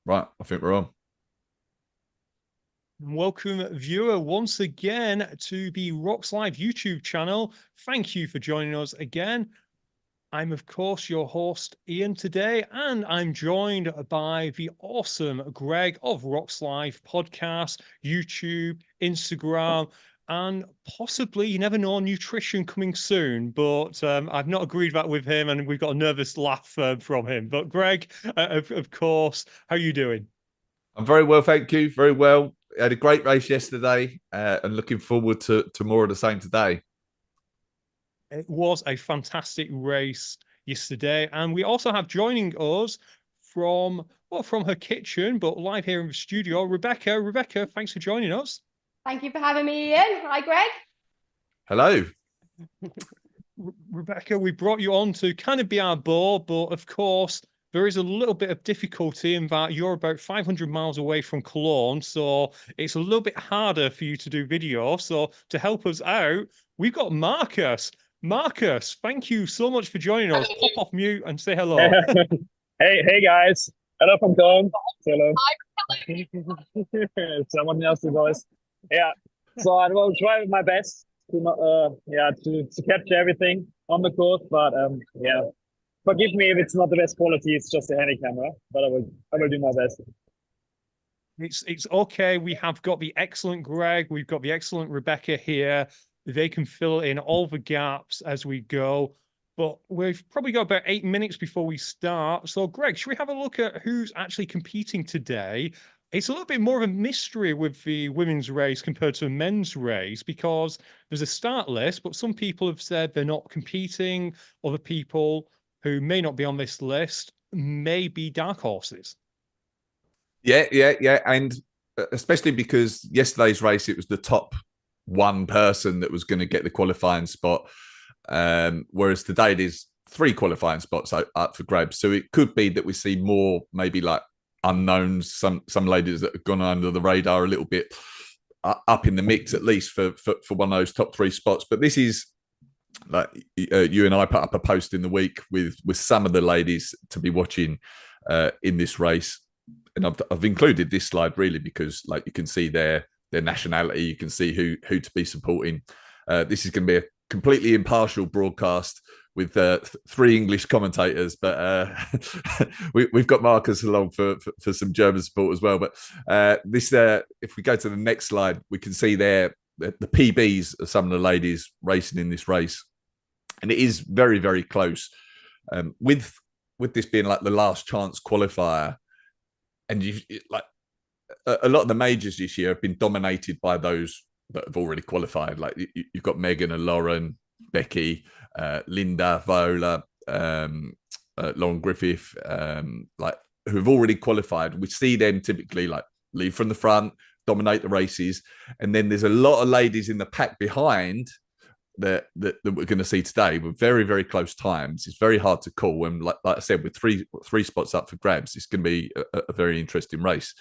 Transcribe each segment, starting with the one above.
Right, I think we're on. Welcome, viewer, once again to the HYROX Live YouTube channel. Thank you for joining us again. I'm, of course, your host, Ian, today, and I'm joined by the awesome Greg of HYROX Live podcast, YouTube, Instagram, and possibly, you never know, nutrition coming soon. But I've not agreed that with him, and we've got a nervous laugh from him. But Greg, of course, how are you doing? I'm very well, thank you. Very well. Had a great race yesterday, and looking forward to more of the same today. It was a fantastic race yesterday. And we also have joining us from her kitchen, but live here in the studio, Rebecca. Rebecca, thanks for joining us. Thank you for having me, Ian. Hi, Greg. Hello. Rebecca, we brought you on to kind of be our board, but of course, there is a little bit of difficulty in that you're about 500 miles away from Cologne, so it's a little bit harder for you to do video. So to help us out, we've got Marcus. Marcus, thank you so much for joining us. Pop off mute and say hello. Hey guys. Hello from Cologne. Hello. Someone else's voice. Yeah. So I will try my best to capture everything on the course, but yeah. Forgive me if it's not the best quality, it's just a handy camera, but I will do my best. It's okay. We have got the excellent Greg. We've got the excellent Rebecca here. They can fill in all the gaps as we go. But we've probably got about 8 minutes before we start. So, Greg, should we have a look at who's actually competing today? It's a little bit more of a mystery with the women's race compared to a men's race because there's a start list, but some people have said they're not competing. Other people who may not be on this list may be dark horses. Yeah. And especially because yesterday's race, it was the top one person that was going to get the qualifying spot. Whereas today it is 3 qualifying spots up for grabs. So it could be that we see more maybe like unknowns, some ladies that have gone under the radar a little bit up in the mix, at least for one of those top 3 spots. But this is like you and I put up a post in the week with some of the ladies to be watching in this race. And I've included this slide really because like you can see their nationality, you can see who to be supporting. This is going to be a completely impartial broadcast with 3 English commentators, but we've got Marcus along for some German support as well. But this, if we go to the next slide, we can see there the PBs of some of the ladies racing in this race, and it is very, very close. With this being like the last chance qualifier, and you like a lot of the majors this year have been dominated by those that have already qualified. Like you've got Megan and Lauren, Becky, Linda, Viola, Lauren Griffith, like who have already qualified. We see them typically like lead from the front, dominate the races, and then there's a lot of ladies in the pack behind that we're going to see today with very, very close times. It's very hard to call, and like I said, with three spots up for grabs, it's going to be a very interesting race.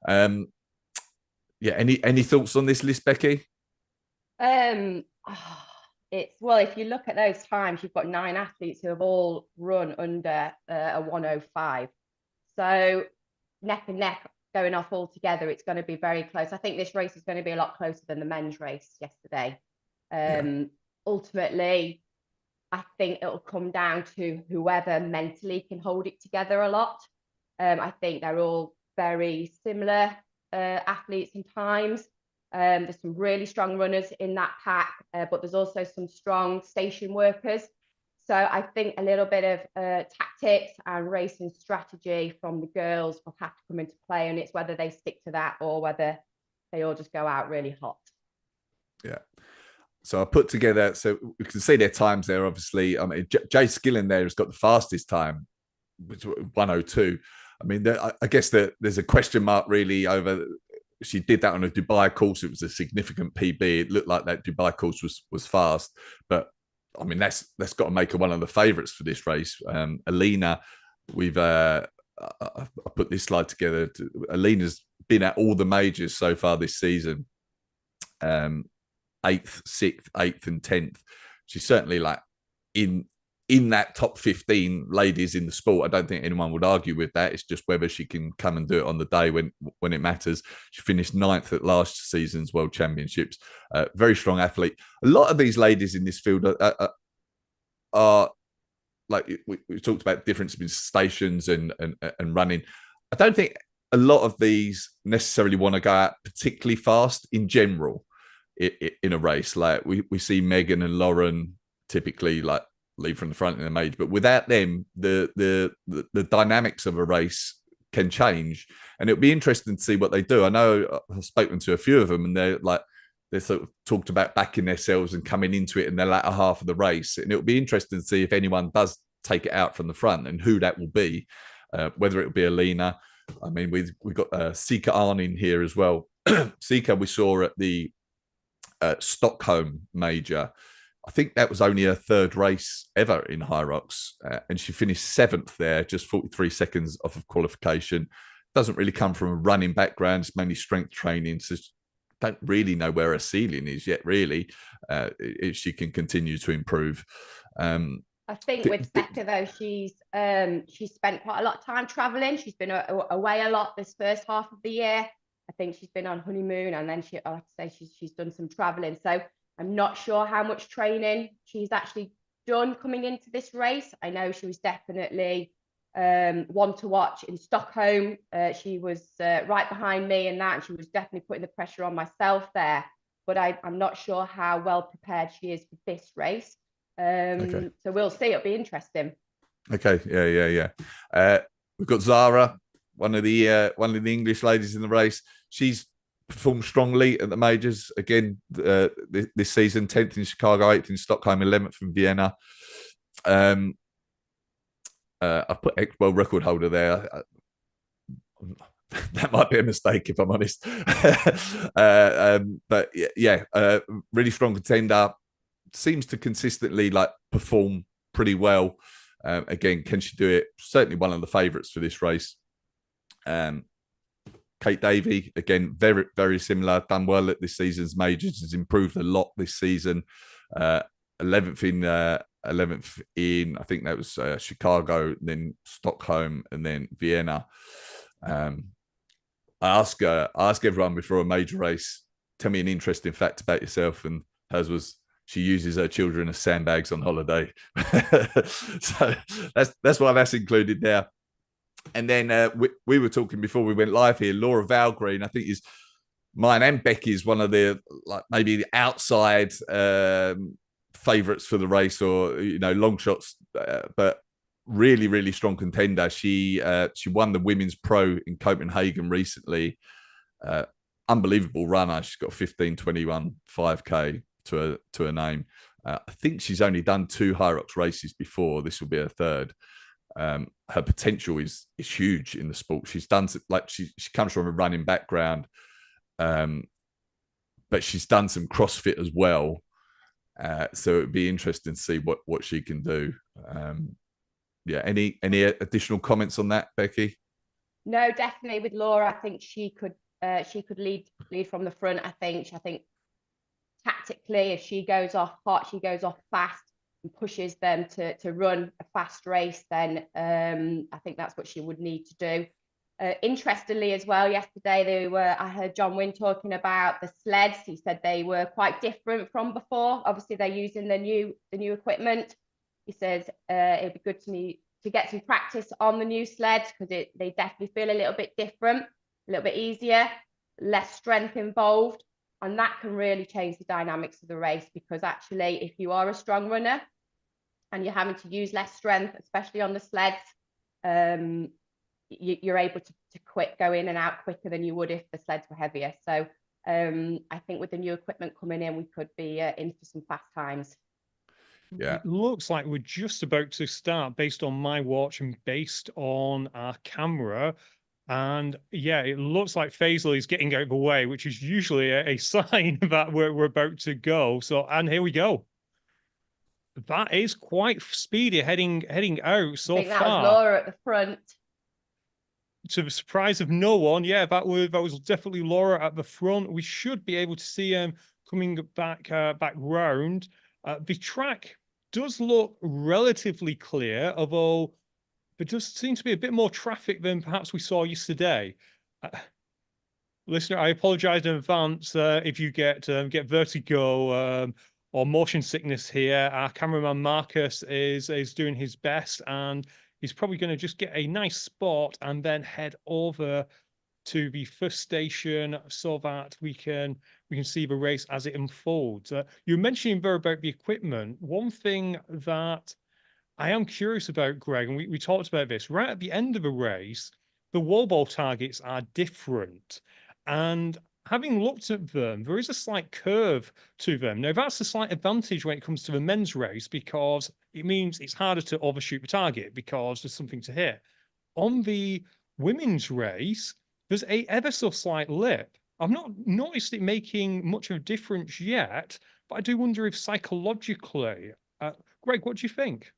Yeah, any thoughts on this list, Becky? It's well, if you look at those times, you've got 9 athletes who have all run under a 105. So neck and neck going off all together, it's going to be very close. I think this race is going to be a lot closer than the men's race yesterday. Ultimately, I think it'll come down to whoever mentally can hold it together a lot. I think they're all very similar athletes in times. There's some really strong runners in that pack, but there's also some strong station workers. So I think a little bit of tactics and racing strategy from the girls will have to come into play, and it's whether they stick to that or whether they all just go out really hot. Yeah. So I put together, so we can see their times there, obviously. I mean, Jay Skillen there has got the fastest time, which 102. I mean, I guess that there's a question mark really over. She did that on a Dubai course. It was a significant PB. It looked like that Dubai course was fast, but I mean that's got to make her one of the favourites for this race. Alina, we've I put this slide together. Alina's been at all the majors so far this season. 8th, 6th, 8th, and 10th. She's certainly like in in that top 15 ladies in the sport. I don't think anyone would argue with that. It's just whether she can come and do it on the day when it matters. She finished 9th at last season's World Championships. Very strong athlete. A lot of these ladies in this field are like we talked about the difference between stations and running. I don't think a lot of these necessarily want to go out particularly fast in general in a race. Like we see Megan and Lauren typically like lead from the front in the major, but without them, the dynamics of a race can change, and it'll be interesting to see what they do. I know I've spoken to a few of them, and they're sort of talked about backing themselves and coming into it in the latter half of the race, and it'll be interesting to see if anyone does take it out from the front and who that will be, whether it'll be Alina. I mean, we've got Sika Arnin here as well. Sika we saw at the Stockholm major. I think that was only her 3rd race ever in HYROX, and she finished 7th there, just 43 seconds off of qualification. Doesn't really come from a running background, it's mainly strength training, so don't really know where her ceiling is yet, really, if she can continue to improve. I think with Becca, though, she's spent quite a lot of time traveling. She's been away a lot this first half of the year. I think she's been on honeymoon, and then I have to say she's done some traveling. So I'm not sure how much training she's actually done coming into this race. I know she was definitely one to watch in Stockholm. She was right behind me in that, and she was definitely putting the pressure on myself there. But I'm not sure how well prepared she is for this race. Okay. So we'll see. It'll be interesting. Okay, yeah. We've got Zara, one of the English ladies in the race. She's performed strongly at the majors again this season. 10th in Chicago, 8th in Stockholm, 11th in Vienna. I've put ex-world record holder there. That might be a mistake if I'm honest. But yeah, really strong contender. Seems to consistently like perform pretty well. Again, can she do it? Certainly one of the favourites for this race. Kate Davey, again, very, very similar. Done well at this season's majors. Has improved a lot this season. 11th in I think that was Chicago, then Stockholm, and then Vienna. I ask everyone before a major race, tell me an interesting fact about yourself, and hers was she uses her children as sandbags on holiday. So that's why that's included there. And then we were talking before we went live here. Laura Valgreen, I think, is mine and Becky's one of the like maybe the outside favourites for the race, or long shots, but really, really strong contender. She won the women's pro in Copenhagen recently. Unbelievable runner. She's got 15:21 5K to her name. I think she's only done 2 HYROX races before. This will be her 3rd. Her potential is huge in the sport. She's done like she comes from a running background, but she's done some CrossFit as well. So it'd be interesting to see what she can do. Yeah. Any additional comments on that, Becky? No, definitely with Laura. I think she could lead from the front. I think tactically, if she goes off hot, she goes off fast and pushes them to run a fast race, then I think that's what she would need to do. Interestingly as well, yesterday I heard John Wynn talking about the sleds. He said they were quite different from before. Obviously they're using the new equipment. He says it'd be good to get some practice on the new sleds, because they definitely feel a little bit different, a little bit easier, less strength involved. And that can really change the dynamics of the race, because actually if you are a strong runner and you're having to use less strength, especially on the sleds, you're able to go in and out quicker than you would if the sleds were heavier. So I think with the new equipment coming in, we could be in for some fast times. Yeah, it looks like we're just about to start based on my watch and based on our camera. And yeah, it looks like Faisal is getting out of the way, which is usually a sign that we're about to go. So, and here we go. That is quite speedy heading out so far. I think that was Laura at the front. To the surprise of no one, yeah, that was definitely Laura at the front. We should be able to see coming back round. The track does look relatively clear, although there does seem to be a bit more traffic than perhaps we saw yesterday. Listener, I apologize in advance if you get vertigo or motion sickness here. Our cameraman Marcus is doing his best, and he's probably going to just get a nice spot and then head over to the first station so that we can see the race as it unfolds. You were mentioning there about the equipment. One thing that I am curious about, Greg, and we talked about this right at the end of the race, the wall ball targets are different. And having looked at them, there is a slight curve to them. Now, that's a slight advantage when it comes to the men's race because it means it's harder to overshoot the target because there's something to hit. On the women's race, there's a ever so slight lip. I've not noticed it making much of a difference yet, but I do wonder if psychologically, Greg, what do you think?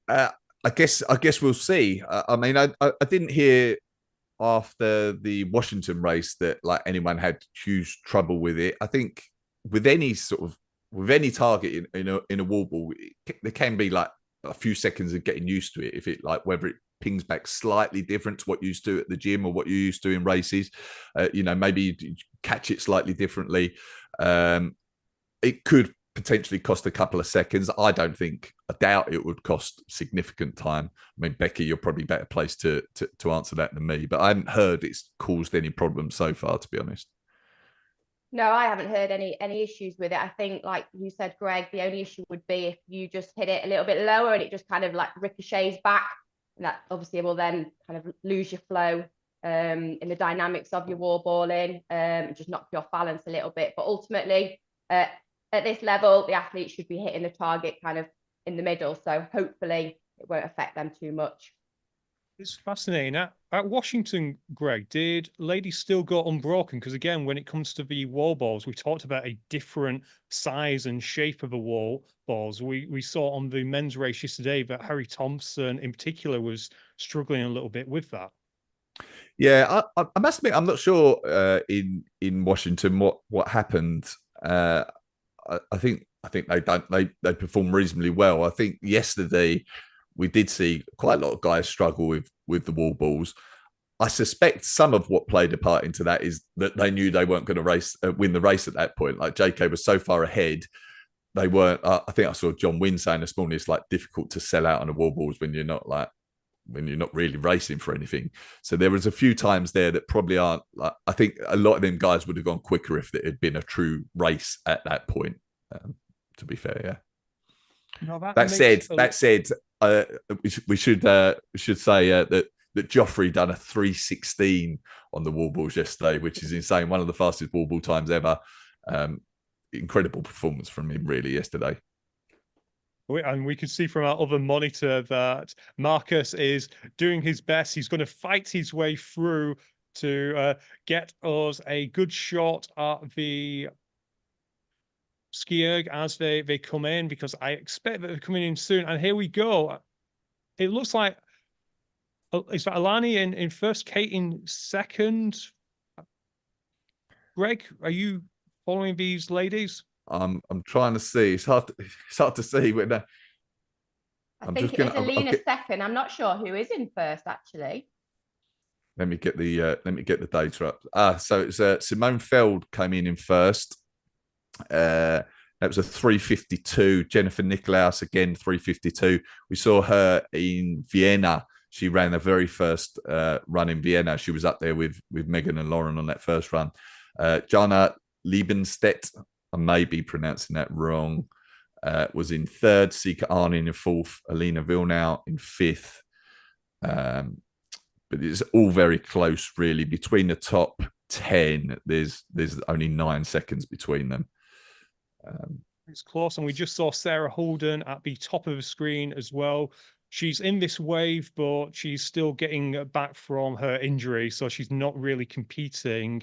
I guess we'll see. I mean, I didn't hear after the Washington race that like anyone had huge trouble with it. I think with any target in a wall ball, there can be like a few seconds of getting used to it. If it like whether it pings back slightly different to what you used to at the gym or what you used to in races, maybe you catch it slightly differently. It could potentially cost a couple of seconds. I doubt it would cost significant time. I mean, Becky, you're probably better placed to answer that than me, but I haven't heard it's caused any problems so far, to be honest. No, I haven't heard any issues with it. I think, like you said, Greg, the only issue would be if you just hit it a little bit lower and it just kind of like ricochets back. And that obviously will then kind of lose your flow in the dynamics of your wall balling and just knock you off balance a little bit. But ultimately, at this level, the athlete should be hitting the target kind of in the middle. So hopefully it won't affect them too much. It's fascinating. At Washington, Greg, did ladies still go unbroken? Because again, when it comes to the wall balls, we talked about a different size and shape of the wall balls. We saw on the men's race yesterday that Harry Thompson in particular was struggling a little bit with that. Yeah, I must admit, I'm not sure in Washington what happened. I think they perform reasonably well. I think yesterday we did see quite a lot of guys struggle with the wall balls. I suspect some of what played a part into that is that they knew they weren't going to win the race at that point. Like JK was so far ahead, they weren't. I think I saw John Wynn saying this morning it's like difficult to sell out on the wall balls when you're not really racing for anything. So there was a few times there that probably aren't. Like, I think a lot of them guys would have gone quicker if it had been a true race at that point. To be fair, yeah. No, that said, we should say that Joffrey done a 3:16 on the wall balls yesterday, which is insane. One of the fastest wall ball times ever. Incredible performance from him, really, yesterday. And we can see from our other monitor that Marcus is doing his best. He's going to fight his way through to get us a good shot at the skier as they come in, because I expect that they're coming in soon. And here we go. It looks like is that Alani in first, Kate in second. Greg, are you following these ladies? I'm trying to see. It's hard to see. But I think it is Alina second. I'm not sure who is in first, actually. Let me get the data up. So it's Simone Feld came in first. That was a 3:52. Jennifer Nikolaus again 3:52. We saw her in Vienna. She ran the very first run in Vienna. She was up there with Megan and Lauren on that first run. Jana Liebenstedt, I may be pronouncing that wrong, was in third. Sika Arnin in fourth. Alina Vilnau in fifth. But it's all very close, really. Between the top 10, there's only 9 seconds between them. It's close, and we just saw Sarah Holden at the top of the screen as well. She's in this wave, but she's still getting back from her injury, so she's not really competing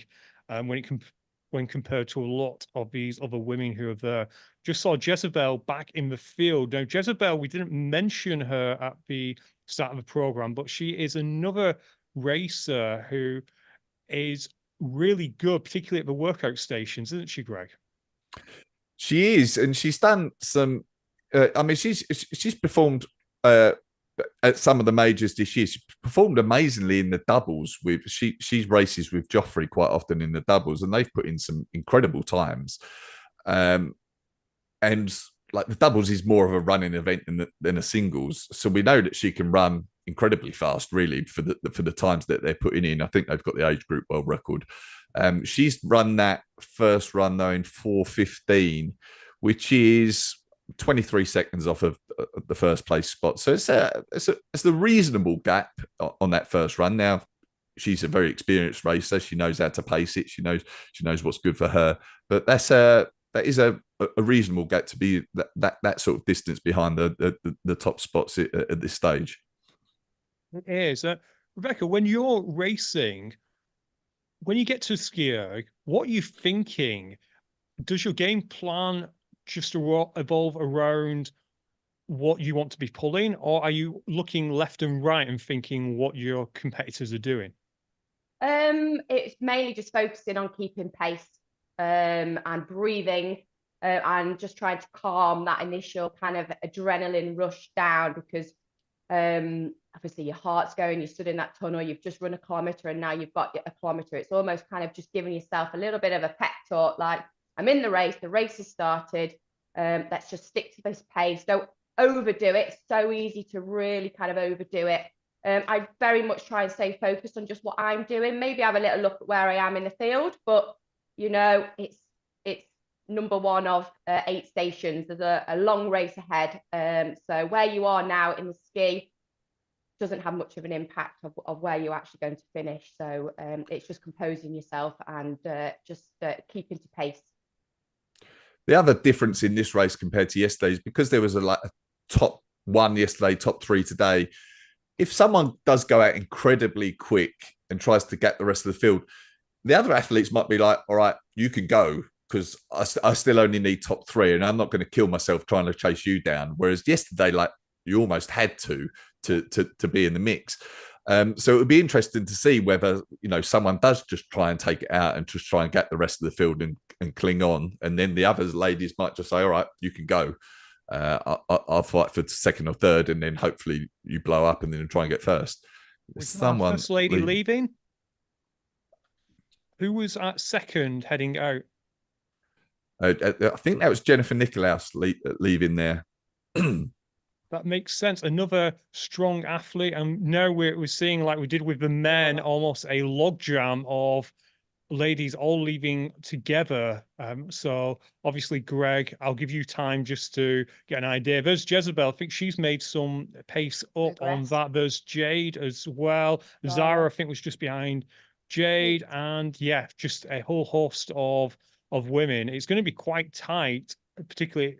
when compared to a lot of these other women who are there. Just saw Jezebel back in the field. Now, Jezebel, we didn't mention her at the start of the program, but she is another racer who is really good, particularly at the workout stations, isn't she, Greg? She is, and she's done some I mean, she's performed at some of the majors this year. She performed amazingly in the doubles. She races with Joffrey quite often in the doubles, and they've put in some incredible times. And like the doubles is more of a running event than a singles, so we know that she can run incredibly fast, really, for the times that they're putting in. I think they've got the age group world record. She's run that first run though in 4:15, which is 23 seconds off of the first place spot. So it's a reasonable gap on that first run. Now she's a very experienced racer. She knows how to pace it. She knows what's good for her. But that is a reasonable gap to be that sort of distance behind the top spots at this stage. It is. Rebecca, when you're racing, when you get to skier, what are you thinking? Does your game plan just evolve around what you want to be pulling, or are you looking left and right and thinking what your competitors are doing? It's mainly just focusing on keeping pace and breathing and just trying to calm that initial kind of adrenaline rush down, because obviously your heart's going, you stood in that tunnel, you've just run a kilometer, and now you've got a kilometer. It's almost kind of just giving yourself a little bit of a pep talk, like, I'm in the race has started, let's just stick to this pace, don't overdo it. It's so easy to really kind of overdo it. I very much try and stay focused on just what I'm doing, maybe have a little look at where I am in the field, but you know, it's number one of 8 stations. There's a long race ahead, so where you are now in the ski doesn't have much of an impact of where you're actually going to finish. So it's just composing yourself and just keeping to pace. The other difference in this race compared to yesterday is because there was a top 1 yesterday, top 3 today. If someone does go out incredibly quick and tries to get the rest of the field, the other athletes might be like, all right, you can go, because I still only need top 3 and I'm not going to kill myself trying to chase you down. Whereas yesterday, like, you almost had to be in the mix. So it would be interesting to see whether, you know, someone does just try and take it out and just try and get the rest of the field and cling on. And then the other ladies might just say, all right, you can go. I'll fight for second or third, and then hopefully you blow up and then try and get first. Someone first lady leaving. Who was at second heading out? I think that was Jennifer Nicolaus leaving there. That makes sense. Another strong athlete. And now we're seeing, like we did with the men, almost a logjam of ladies all leaving together. So obviously, Greg, I'll give you time just to get an idea. There's Jezebel. I think she's made some pace up on that. There's Jade as well. Zara, I think, was just behind Jade. And yeah, just a whole host of women. It's going to be quite tight, particularly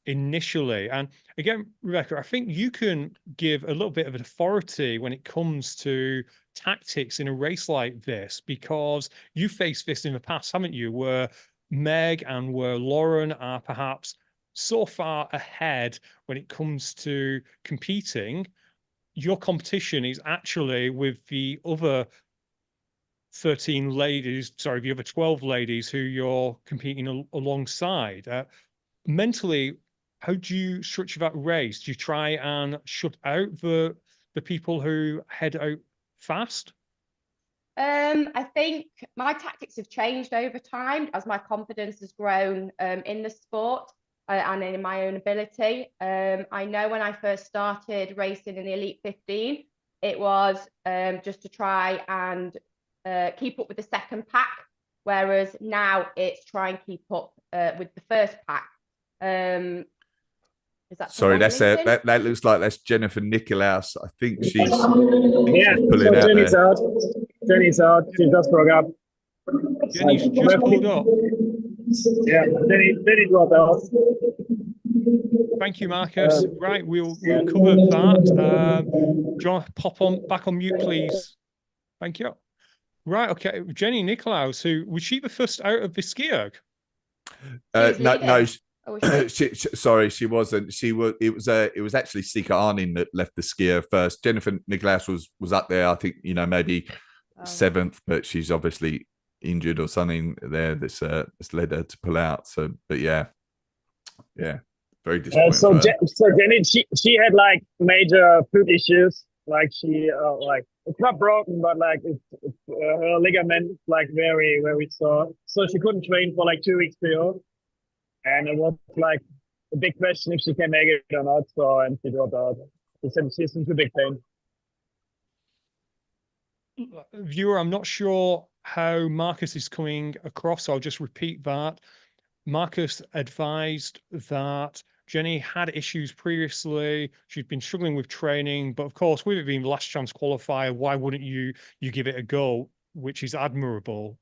initially. And again, Rebecca, I think you can give a little bit of an authority when it comes to tactics in a race like this, because you faced this in the past, haven't you, where Meg and where Lauren are perhaps so far ahead when it comes to competing. Your competition is actually with the other 13 ladies, sorry, the other 12 ladies who you're competing alongside. Mentally, how do you structure that race? Do you try and shut out the people who head out fast? I think my tactics have changed over time as my confidence has grown in the sport and in my own ability. I know when I first started racing in the Elite 15, it was just to try and keep up with the second pack, whereas now it's try and keep up with the first pack. Is that sorry? That looks like that's Jennifer Nicolaus. I think she's pulling out Jenny's there. out. Jenny's out. She just broke up. Jenny's just pulled up. Yeah, Jenny dropped out. Thank you, Marcus. Right, we'll cover that. Do you want to pop on back on mute, please? Thank you. Right, okay. Jenny Nicolaus, who was she the first out of the ski-erg? No. Sorry, she wasn't. It was actually Sika Arnin that left the skier first. Jennifer Nicolaus was up there, I think, you know, maybe 7th, but she's obviously injured or something there that's led her to pull out. So, but yeah. Very disappointing So, for her. so Jenny, she had like major foot issues. Like she, like it's not broken, but like it's her ligament like very sore. So she couldn't train for like 2 weeks before, and it was like a big question if she can make it or not. So and she dropped out. She said she's in too big pain. Viewer, I'm not sure how Marcus is coming across, so I'll just repeat that. Marcus advised that Jenny had issues previously. She'd been struggling with training, but of course, with it being last chance qualifier, why wouldn't you give it a go, which is admirable.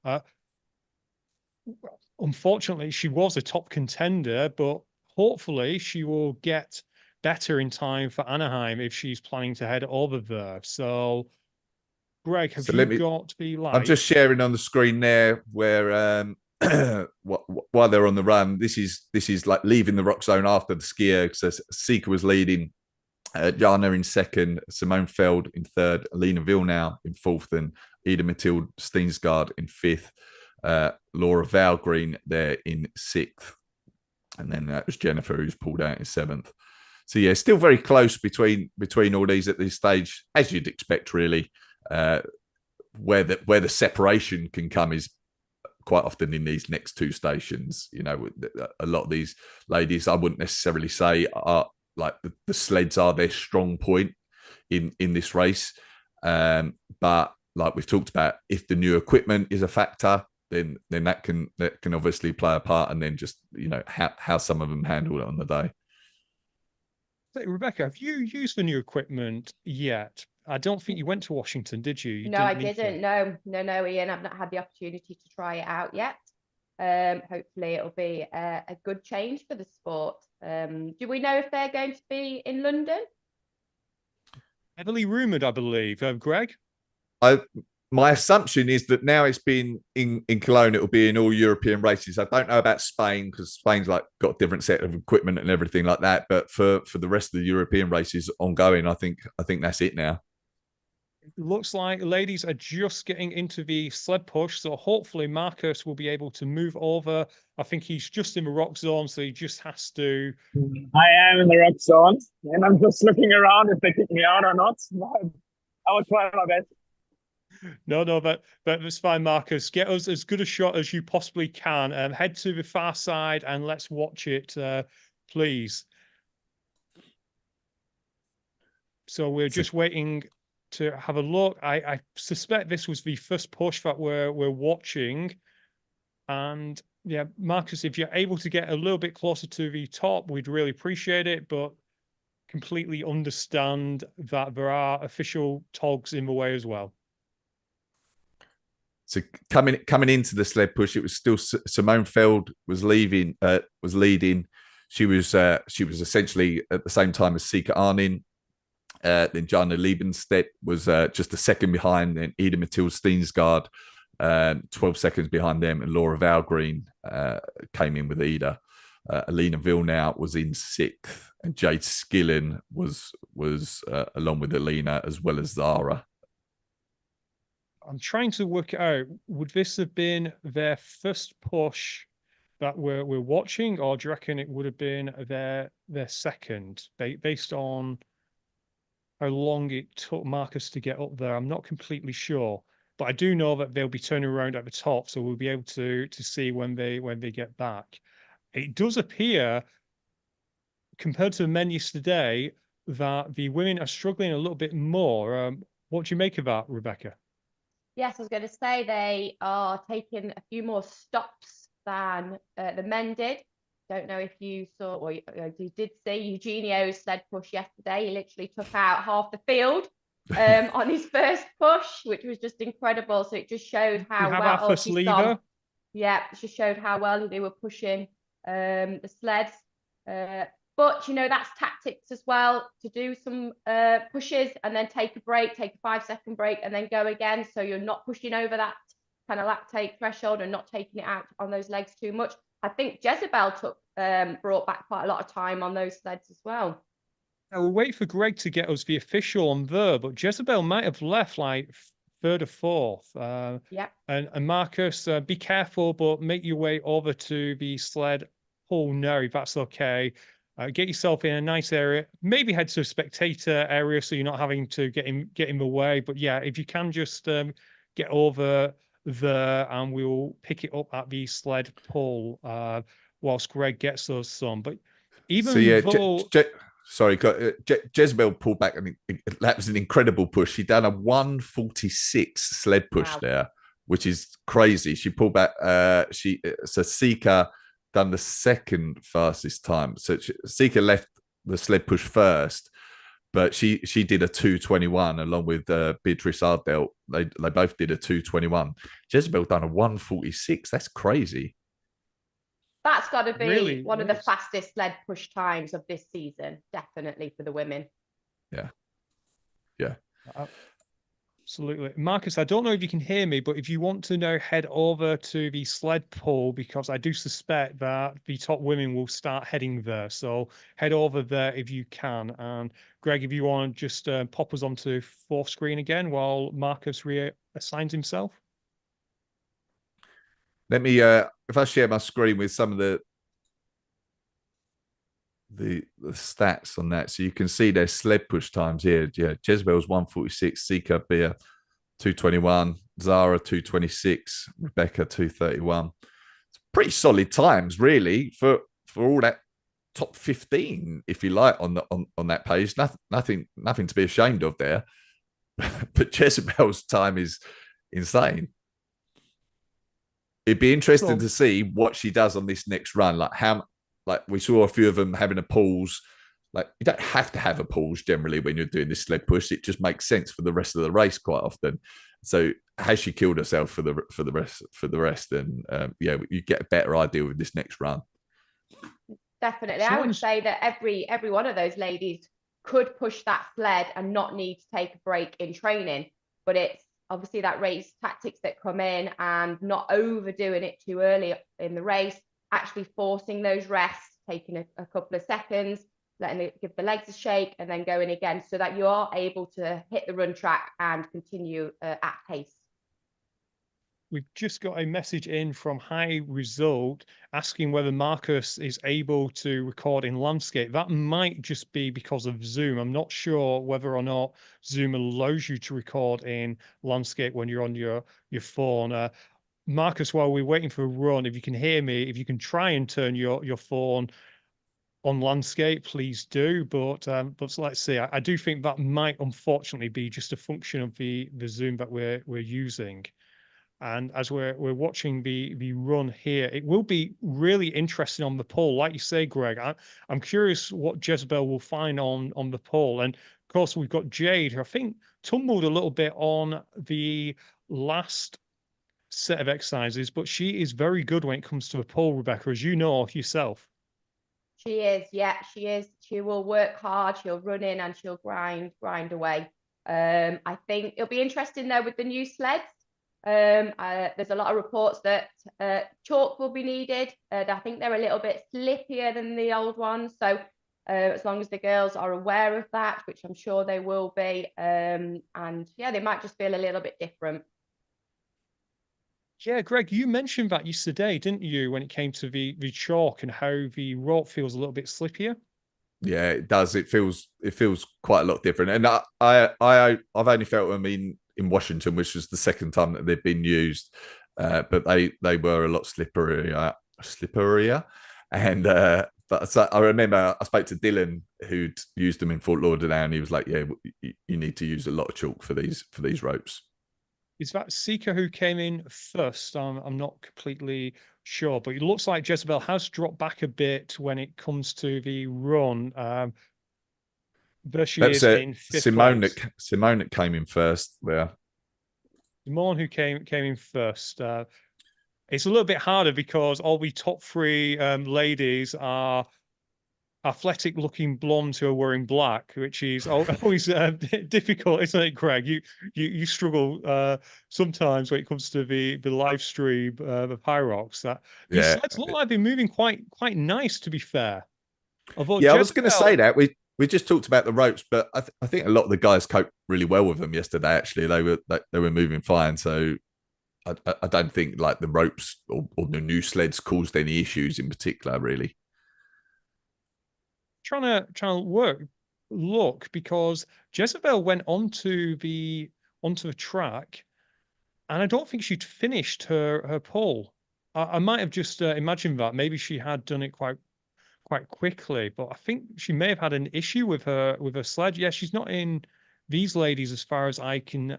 Unfortunately, she was a top contender, but hopefully she will get better in time for Anaheim if she's planning to head over there. So, Greg, have So you got the live? I'm just sharing on the screen there where while they're on the run, this is like leaving the rock zone after the skier. So Sika was leading, Jana in second, Simone Feld in third, Alina Villeneuve in fourth, and Ida Mathilde Steensgaard in fifth. Laura Valgreen there in sixth, and then that was Jennifer who's pulled out in seventh. So yeah, still very close between all these at this stage, as you'd expect, really. Where the separation can come is quite often in these next two stations. You know, a lot of these ladies, I wouldn't necessarily say are like the sleds are their strong point in this race, but like we've talked about, if the new equipment is a factor, then that can obviously play a part, and then just, you know, how some of them handle it on the day. Hey, Rebecca, have you used the new equipment yet? I don't think you went to Washington, did you? No, I didn't. No, Ian. I've not had the opportunity to try it out yet. Hopefully it'll be a good change for the sport. Do we know if they're going to be in London? Heavily rumoured, I believe. Greg? My assumption is that now it's been in Cologne, it will be in all European races. I don't know about Spain, because Spain's like got a different set of equipment and everything like that. But for the rest of the European races ongoing, I think that's it now. It looks like ladies are just getting into the sled push, so hopefully Marcus will be able to move over. I think he's just in the rock zone, so he just has to. I am in the rock zone, and I'm just looking around if they kick me out or not. I will try my best. No, but that's fine, Marcus. Get us as good a shot as you possibly can. Head to the far side and let's watch it, please. So we're just waiting to have a look. I suspect this was the first push that we're watching. And yeah, Marcus, if you're able to get a little bit closer to the top, we'd really appreciate it, but completely understand that there are official togs in the way as well. So coming into the sled push, it was still Simone Feld was leading. She was essentially at the same time as Sika Arnin. Then Jana Liebenstedt was just a second behind. Then Ida Mathilde Steensgaard, 12 seconds behind them, and Laura Valgreen came in with Ida. Alina Villeneuve was in sixth, and Jade Skillen was along with Alina, as well as Zara. I'm trying to work out, would this have been their first push that we're watching, or do you reckon it would have been their second, based on how long it took Marcus to get up there? I'm not completely sure, but I do know that they'll be turning around at the top, so we'll be able to see when they get back. It does appear, compared to the men yesterday, that the women are struggling a little bit more. What do you make of that, Rebecca? Yes, I was going to say they are taking a few more stops than the men did. Don't know if you saw, or you did see Eugenio's sled push yesterday. He literally took out half the field on his first push, which was just incredible. So it just showed how well. Our first lever. Yeah, it just showed how well they were pushing the sleds. But, you know, that's tactics as well, to do some pushes and then take a break, take a 5-second break and then go again. So you're not pushing over that kind of lactate threshold and not taking it out on those legs too much. I think Jezebel brought back quite a lot of time on those sleds as well. Now we'll wait for Greg to get us the official on there, but Jezebel might have left like third or fourth. Yeah. And Marcus, be careful, but make your way over to the sled pull now, if that's okay. Get yourself in a nice area. Maybe head to a spectator area so you're not having to get in the way. But yeah, if you can just get over there, and we'll pick it up at the sled pull whilst Greg gets those some. But So even yeah, though sorry, Jezebel pulled back. I mean, that was an incredible push. She done a 146 sled push there, which is crazy. She pulled back. So Sika done the second fastest time. So Sika left the sled push first, but she did a 221 along with Beatrice Ardell. They both did a 221. Jezebel done a 146. That's crazy. That's got to be really one of the fastest sled push times of this season, definitely for the women. Yeah. Absolutely. Marcus, I don't know if you can hear me, but if you want to now head over to the sled pull, because I do suspect that the top women will start heading there. So head over there if you can. And Greg, if you want to just pop us onto fourth screen again while Marcus reassigns himself. Let me if I share my screen with some of the stats on that, so you can see their sled push times here. Yeah, Jezebel's 146, Sika Beer 221, Zara 226, Rebecca 231. It's pretty solid times, really, for all that top 15, if you like, on that page. Nothing to be ashamed of there. But Jezebel's time is insane. It'd be interesting to see what she does on this next run. Like we saw a few of them having a pause. Like, you don't have to have a pause generally when you're doing this sled push. It just makes sense for the rest of the race quite often. So has she killed herself for the rest? And yeah, you get a better idea with this next run. Definitely, I would say that every one of those ladies could push that sled and not need to take a break in training. But it's obviously that race tactics that come in and not overdoing it too early in the race, actually forcing those rests, taking a couple of seconds, letting it give the legs a shake, and then going again, so that you are able to hit the run track and continue at pace. We've just got a message in from High Result asking whether Marcus is able to record in landscape. That might just be because of Zoom. I'm not sure whether or not Zoom allows you to record in landscape when you're on your phone. Marcus, while we're waiting for a run, if you can hear me, if you can try and turn your phone on landscape, please do. But let's see. I do think that might unfortunately be just a function of the Zoom that we're using. And as we're watching the run here, it will be really interesting on the pole. Like you say, Greg, I'm curious what Jezebel will find on the pole. And of course, we've got Jade, who I think tumbled a little bit on the last set of exercises, but she is very good when it comes to the pole, Rebecca, as you know yourself. She is, yeah, she is. She will work hard, she'll run in and she'll grind away. I think it'll be interesting though with the new sleds. There's a lot of reports that chalk will be needed. I think they're a little bit slippier than the old ones. So as long as the girls are aware of that, which I'm sure they will be, and yeah, they might just feel a little bit different. Yeah, Greg, you mentioned that yesterday, didn't you, when it came to the chalk and how the rope feels a little bit slippier? Yeah, it does. It feels quite a lot different. And I've only felt them in Washington, which was the second time that they've been used, but they were a lot slipperier. And but so I remember I spoke to Dylan, who'd used them in Fort Lauderdale, and he was like, "Yeah, you need to use a lot of chalk for these ropes." Is that Sika who came in first? I'm not completely sure, but it looks like Jezebel has dropped back a bit when it comes to the run. There she is in fifth place. Simone that came in first there. Simone who came in first. It's a little bit harder because all the top three ladies are athletic-looking blondes who are wearing black, which is always difficult, isn't it, Greg? You struggle sometimes when it comes to the live stream of HYROX. That these sleds look like they're moving quite nice, to be fair. Although I was going to say that we just talked about the ropes, but I think a lot of the guys coped really well with them yesterday. Actually, they were moving fine, so I don't think like the ropes or the new sleds caused any issues in particular, really. trying to look because Jezebel went onto the track, and I don't think she'd finished her pull. I might have just imagined that maybe she had done it quite quickly, but I think she may have had an issue with her sled. Yeah, she's not in these ladies as far as I can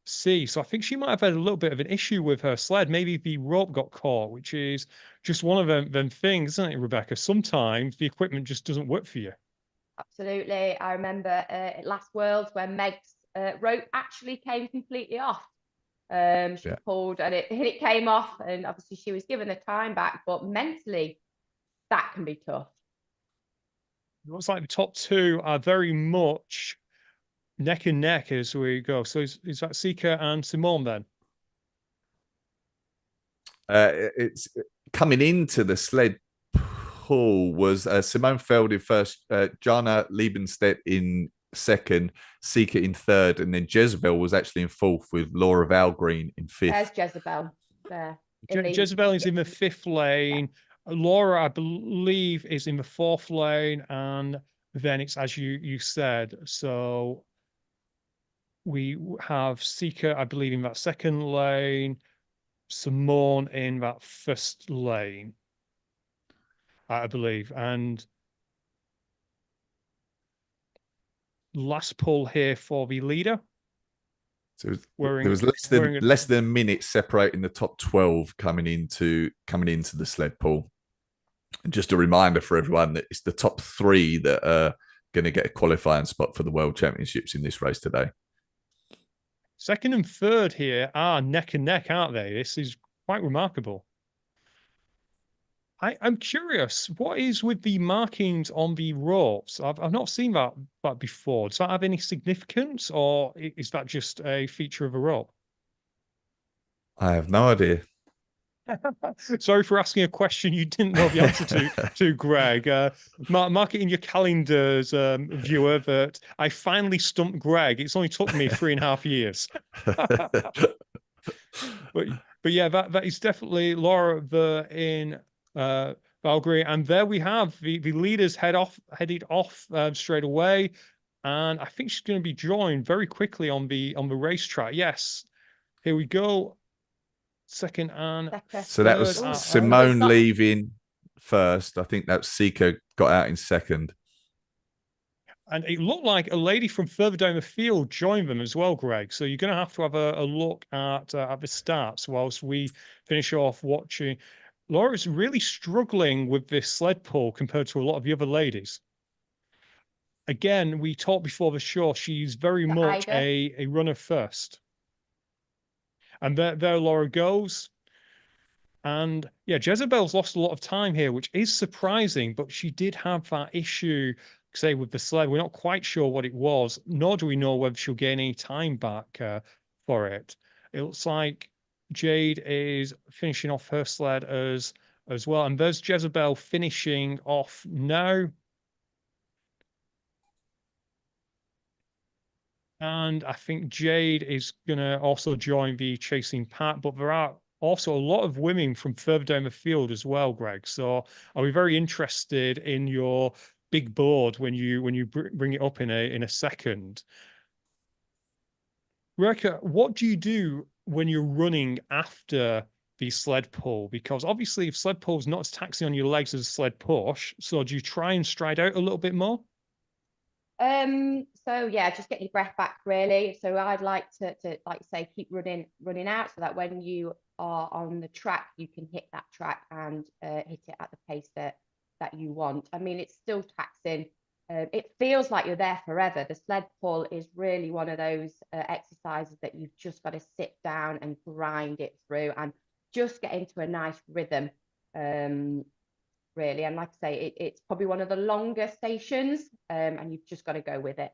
see. So I think she might have had a little bit of an issue with her sled. Maybe the rope got caught, which is just one of them things, isn't it, Rebecca? Sometimes the equipment just doesn't work for you. Absolutely. I remember at last Worlds when Meg's rope actually came completely off. She pulled and it came off, and obviously she was given the time back, but mentally that can be tough. It looks like the top two are very much neck and neck as we go. So is that Sika and Simone then? It's coming into the sled pull was Simone Feld in first, Jana Liebenstedt in second, Sika in third, and then Jezebel was actually in fourth with Laura Valgreen in fifth. There's Jezebel there. Jezebel is in the fifth lane. Laura, I believe, is in the fourth lane, and then it's as you said. So we have Sika, I believe, in that second lane, Simone in that first lane, I believe, and last pull here for the leader. So there was less than a minute separating the top 12 coming into the sled pull. And just a reminder for everyone that it's the top 3 that are going to get a qualifying spot for the World Championships in this race today. Second and third here are neck and neck, aren't they? This is quite remarkable. I'm curious, what is with the markings on the ropes? I've not seen that before. Does that have any significance, or is that just a feature of a rope? I have no idea. Sorry for asking a question you didn't know the answer to Greg. Mark it in your calendars, viewer, that I finally stumped Greg. It's only took me 3.5 years. but yeah, that is definitely Laura in Valkyrie, and there we have the leaders headed off straight away, and I think she's going to be joined very quickly on the racetrack. Yes, here we go. Second and so that was Simone leaving first. I think that Sika got out in second. And it looked like a lady from further down the field joined them as well, Greg. So you're going to have a look at the starts whilst we finish off watching. Laura's really struggling with this sled pull compared to a lot of the other ladies. Again, we talked before the show, she's very much a runner first. And there Laura goes. And yeah, Jezebel's lost a lot of time here, which is surprising, but she did have that issue, say, with the sled. We're not quite sure what it was, nor do we know whether she'll gain any time back for it. It looks like Jade is finishing off her sled as well. And there's Jezebel finishing off now. And I think Jade is going to also join the chasing pack, but there are also a lot of women from further down the field as well, Greg. So I'll be very interested in your big board when you bring it up in a second. Rebecca, what do you do when you're running after the sled pull? Because obviously if sled pull is not as taxing on your legs as a sled push, so do you try and stride out a little bit more? So yeah, just get your breath back really. So I'd like to like say keep running out so that when you are on the track you can hit that track and hit it at the pace that you want. I mean, it's still taxing. It feels like you're there forever. The sled pull is really one of those exercises that you've just got to sit down and grind it through and just get into a nice rhythm. Really, and like I say, it's probably one of the longer stations, and you've just got to go with it.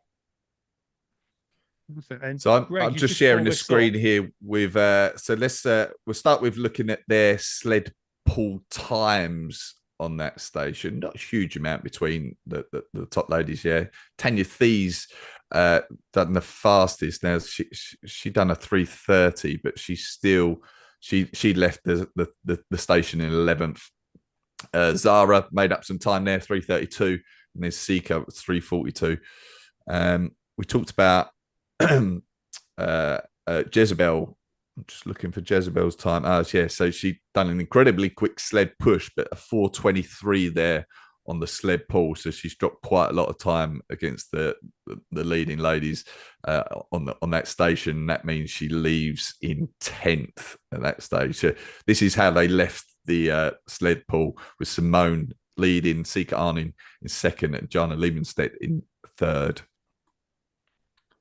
So I'm just sharing the screen here with so let's we'll start with looking at their sled pull times on that station. Not a huge amount between the top ladies. Yeah, Tanya Thies done the fastest. Now she done a 3:30, but she left the station in 11th. Zara made up some time there, 3:32. and there's Sika at 3:42. We talked about Jezebel. I'm just looking for Jezebel's time. Oh, yeah. So she done an incredibly quick sled push, but a 4:23 there on the sled pull. So she's dropped quite a lot of time against the leading ladies on that station. That means she leaves in 10th at that stage. So this is how they left the sled pull, with Simone leading, Sika Arning in second, and Jana Liebenstedt in third.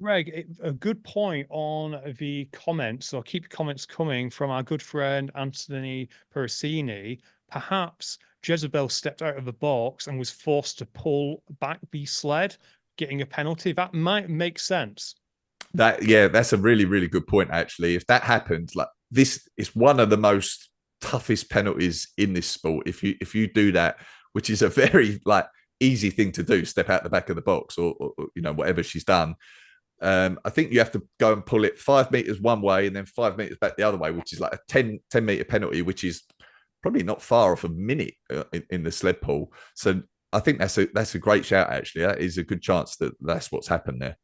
Greg, a good point on the comments, so keep comments coming from our good friend Anthony Pericini. Perhaps Jezebel stepped out of the box and was forced to pull back the sled, getting a penalty. That might make sense. That's a really, really good point, actually. If that happens, like, this is one of the most toughest penalties in this sport. If you do that, which is a very easy thing to do, step out the back of the box or whatever she's done. I think you have to go and pull it 5 meters one way and then 5 meters back the other way, which is like a 10 meter penalty, which is probably not far off a minute in the sled pull. So I think that's a great shout, actually. That is a good chance that that's what's happened there.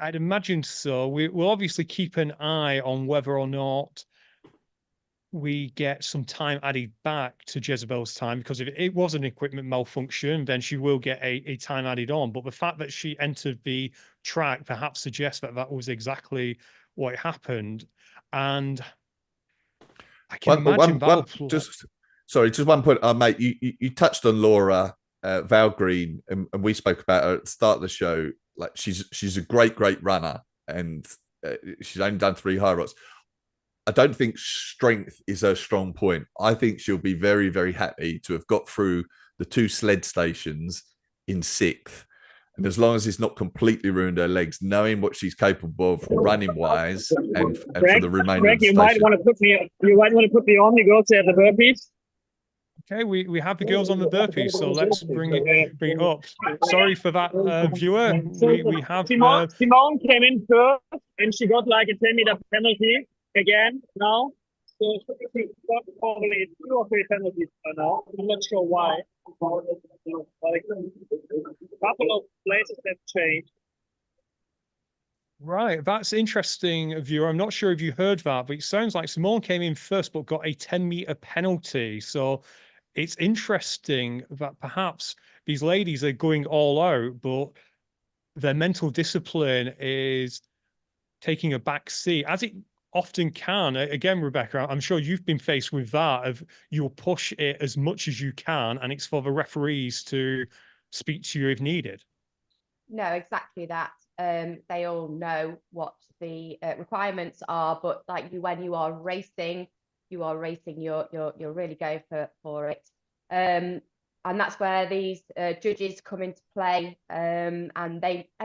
I'd imagine so. We'll obviously keep an eye on whether or not we get some time added back to Jezebel's time, because if it was an equipment malfunction, then she will get a time added on. But the fact that she entered the track perhaps suggests that was exactly what happened. And I can imagine just one point, mate. You touched on Laura Valgreen, and we spoke about her at the start of the show. Like, she's a great runner, and she's only done 3 HYROX. I don't think strength is her strong point. I think she'll be very, very happy to have got through the 2 sled stations in 6th. And as long as it's not completely ruined her legs, knowing what she's capable of running wise, and Greg, for the remainder Greg, of the you station. might want to put me on the girls at the burpees. Okay, we have the girls on the burpees, so let's bring it up. Sorry for that, viewer. We have Simone came in first, and she got like a 10-meter penalty again now. So she got probably 2 or 3 penalties by now. I'm not sure why. But a couple of places have changed. Right, that's interesting, viewer. I'm not sure if you heard that, but it sounds like Simone came in first but got a 10-meter penalty. So it's interesting that perhaps these ladies are going all out, but their mental discipline is taking a back seat, as it often can. Again, Rebecca, I'm sure you've been faced with that, of you'll push it as much as you can, and it's for the referees to speak to you if needed. No, exactly that. They all know what the requirements are, but when you are racing, you're really going for it. And that's where these judges come into play, and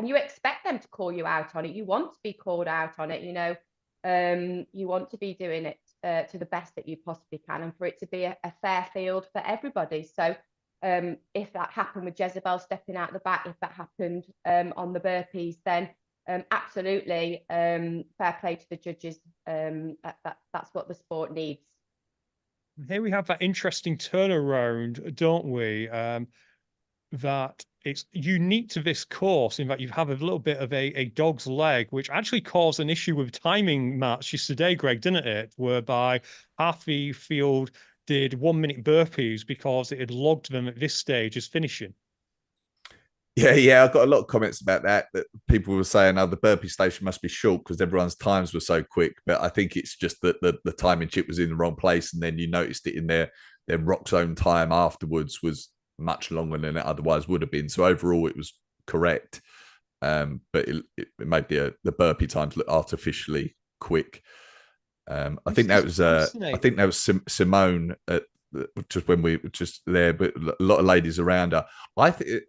you expect them to call you out on it. You want to be called out on it, you want to be doing it to the best that you possibly can, and for it to be a fair field for everybody. So if that happened with Jezebel stepping out the back, if that happened on the burpees, then absolutely fair play to the judges. That's what the sport needs. Here we have that interesting turnaround, don't we? That it's unique to this course in that you have a little bit of a dog's leg, which actually caused an issue with timing matches today, Greg, didn't it? Whereby half the field did 1-minute burpees because it had logged them at this stage as finishing. Yeah, I got a lot of comments about that people were saying, the burpee station must be short because everyone's times were so quick. But I think it's just that the timing chip was in the wrong place, and then you noticed it in their rock zone time afterwards was much longer than it otherwise would have been. So overall, it was correct, but it made the burpee times look artificially quick. I think that was Simone just when we were just there, but a lot of ladies around her. I think.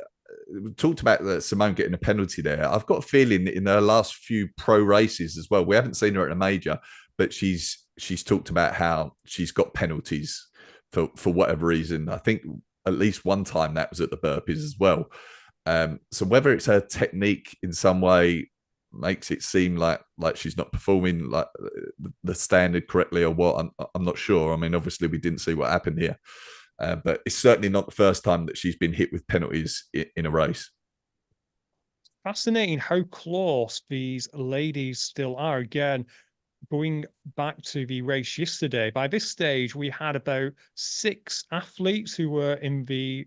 We talked about Simone getting a penalty there. I've got a feeling that in her last few pro races as well, we haven't seen her at a major, but she's talked about how she's got penalties for whatever reason. I think at least one time that was at the burpees as well. So whether it's her technique in some way makes it seem like she's not performing like the standard correctly or what, I'm not sure. I mean, obviously we didn't see what happened here. but it's certainly not the first time that she's been hit with penalties in a race. Fascinating how close these ladies still are. Again, going back to the race yesterday, by this stage, we had about 6 athletes who were in the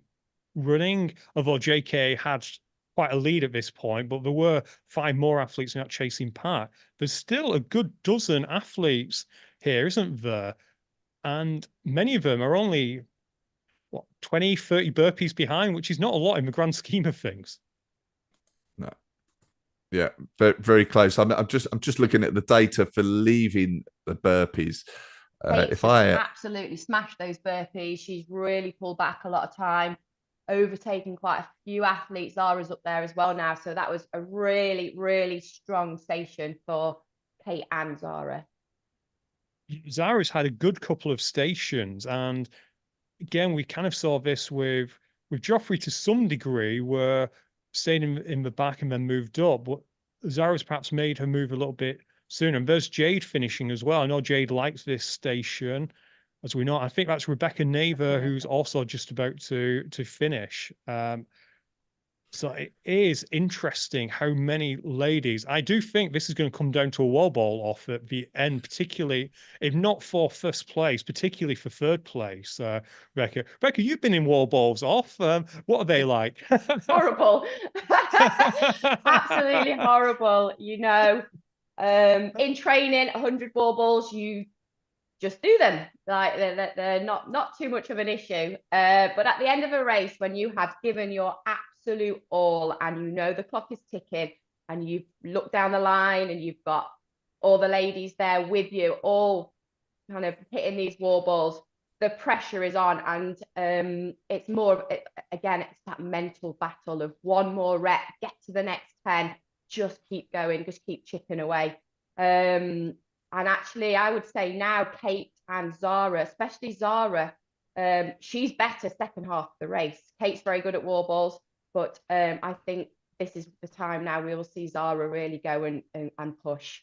running, although JK had quite a lead at this point, but there were 5 more athletes in that chasing pack. There's still a good dozen athletes here, isn't there? And many of them are only, what, 20, 30 burpees behind, which is not a lot in the grand scheme of things. No. Yeah, very, very close. I'm just looking at the data for leaving the burpees. If I absolutely smashed those burpees, she's really pulled back a lot of time, overtaken quite a few athletes. Zara's up there as well now, so that was a really, really strong station for Kate and Zara. Zara's had a good couple of stations, and again, we kind of saw this with Joffrey to some degree, where stayed in the back and then moved up. But Zara's perhaps made her move a little bit sooner. And there's Jade finishing as well. I know Jade likes this station, as we know. I think that's Rebecca Naver, who's also just about to finish. So it is interesting how many ladies. I do think this is going to come down to a wall ball off at the end, particularly if not for first place, particularly for third place. Rebecca, you've been in wall balls off. What are they like? Horrible. Absolutely horrible. You know, in training, 100 wall balls, you just do them. Like they're not too much of an issue. But at the end of a race, when you have given your absolute all and you know the clock is ticking and you've looked down the line and you've got all the ladies there with you, all kind of hitting these wall balls, the pressure is on. And it's more, again, it's that mental battle of one more rep, get to the next 10, just keep going, just keep chipping away. And actually, I would say now Kate and Zara, especially Zara, she's better second half of the race. Kate's very good at wall balls, but I think this is the time now we will see Zara really go and push.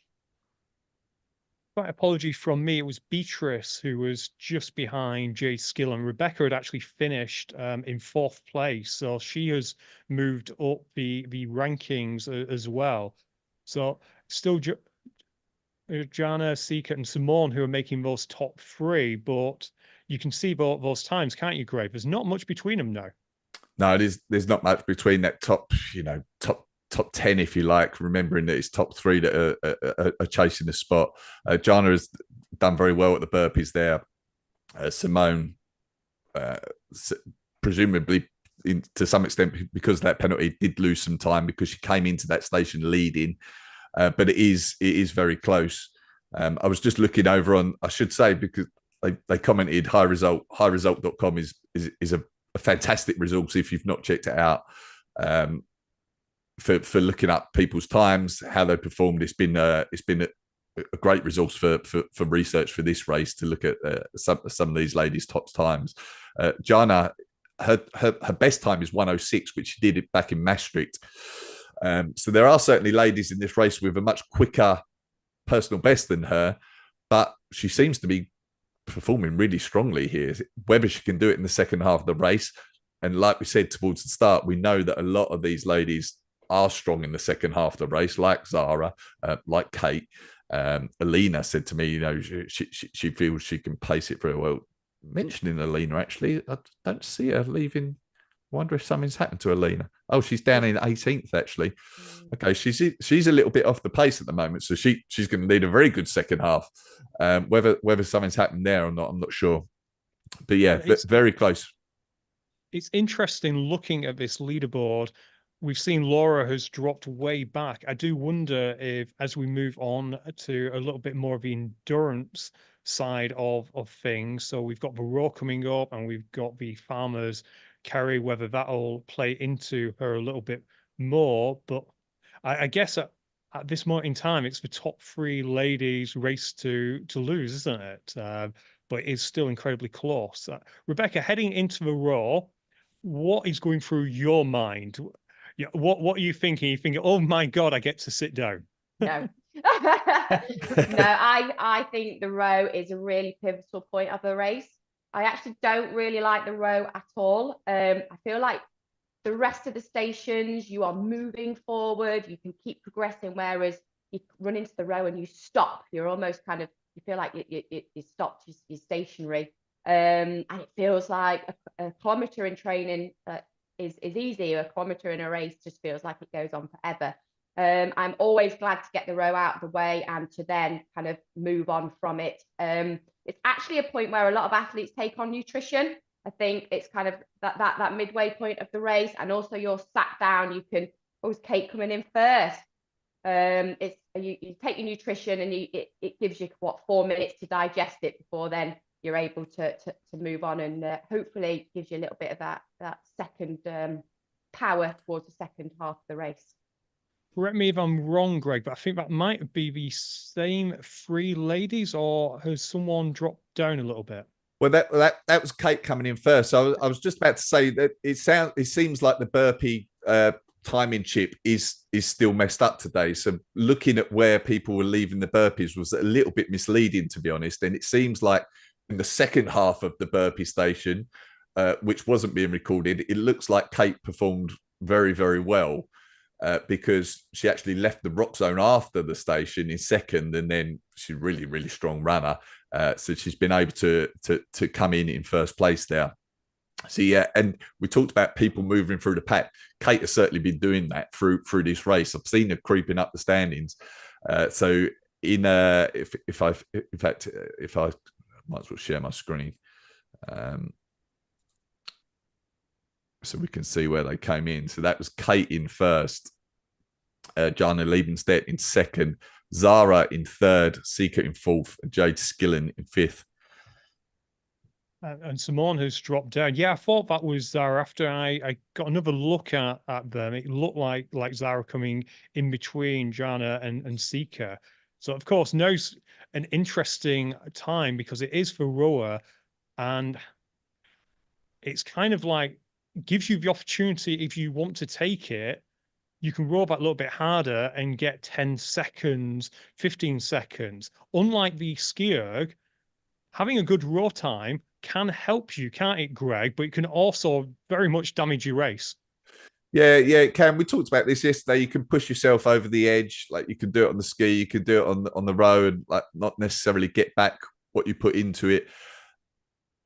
Quite apology from me. It was Beatrice who was just behind Jade Skill, and Rebecca had actually finished in 4th place. So she has moved up the rankings as well. So still Jana, Seekert, and Simone who are making those top 3, but you can see those times, can't you, Grave? There's not much between them now. No, there's not much between that top 10, if you like, remembering that it's top 3 that are chasing the spot. Jana has done very well at the burpees there. Simone, presumably to some extent because of that penalty, did lose some time because she came into that station leading. But it is very close. I was just looking over on, I should say, because they commented HYROX.com is a fantastic resource if you've not checked it out, for looking up people's times, how they performed. It's been a great resource for research for this race to look at some of these ladies' top times. Jana, her best time is 1:06, which she did it back in Maastricht. So there are certainly ladies in this race with a much quicker personal best than her, but she seems to be performing really strongly here. Whether she can do it in the second half of the race, and like we said towards the start, we know that a lot of these ladies are strong in the second half of the race, like Zara, like Kate. Alina said to me, you know, she feels she can pace it very well. Mentioning Alina, actually, I don't see her leaving. I wonder if something's happened to Alina. Oh, she's down in 18th, actually. Okay, she's a little bit off the pace at the moment, so she's going to need a very good second half. Whether something's happened there or not, I'm not sure. But yeah, very close. It's interesting looking at this leaderboard. We've seen Laura has dropped way back. I do wonder if, as we move on to a little bit more of the endurance side of things, so we've got the Raw coming up and we've got the Farmers Carry, whether that'll play into her a little bit more. But I guess at this moment in time, it's the top 3 ladies race to lose, isn't it? But it's still incredibly close. Rebecca, heading into the Raw, what is going through your mind? Yeah, what are you thinking? You thinking, oh my God, I get to sit down? No. No, I think the row is a really pivotal point of the race. I actually don't really like the row at all. I feel like the rest of the stations, you are moving forward, you can keep progressing, whereas you run into the row and you stop. You're almost kind of, you feel like you stopped, you're stationary. And it feels like a kilometre in training is easy. A kilometre in a race just feels like it goes on forever. I'm always glad to get the row out of the way and to then kind of move on from it. It's actually a point where a lot of athletes take on nutrition. I think it's kind of that midway point of the race, and also you're sat down. You can always Kate coming in first. It's you take your nutrition and it gives you what 4 minutes to digest it before then you're able to move on, and hopefully gives you a little bit of that second power towards the second half of the race. Correct me if I'm wrong, Greg, but I think that might be the same 3 ladies, or has someone dropped down a little bit? Well, that was Kate coming in first. So I was just about to say that it seems like the Burpee timing chip is still messed up today. So looking at where people were leaving the burpees was a little bit misleading, to be honest. And it seems like in the second half of the Burpee station, which wasn't being recorded, it looks like Kate performed very, very well. Because she actually left the rock zone after the station in second, and then she's really, really strong runner. So she's been able to come in first place there. So yeah, and we talked about people moving through the pack. Kate has certainly been doing that through this race. I've seen her creeping up the standings. So in if I might as well share my screen. So we can see where they came in. So that was Kate in first, Jana Liebenstedt in second, Zara in third, Sika in fourth, and Jade Skillen in fifth. And Simone has dropped down. Yeah, I thought that was Zara. After I got another look at them, it looked like Zara coming in between Jana and Sika. So of course, now's an interesting time because it is for rower, and it's kind of like gives you the opportunity, if you want to take it, you can row that a little bit harder and get 10 seconds, 15 seconds. Unlike the ski erg, having a good row time can help you, can't it, Greg? But it can also very much damage your race. Yeah, it can. We talked about this yesterday. You can push yourself over the edge. Like you can do it on the ski, you can do it on the row, and like not necessarily get back what you put into it.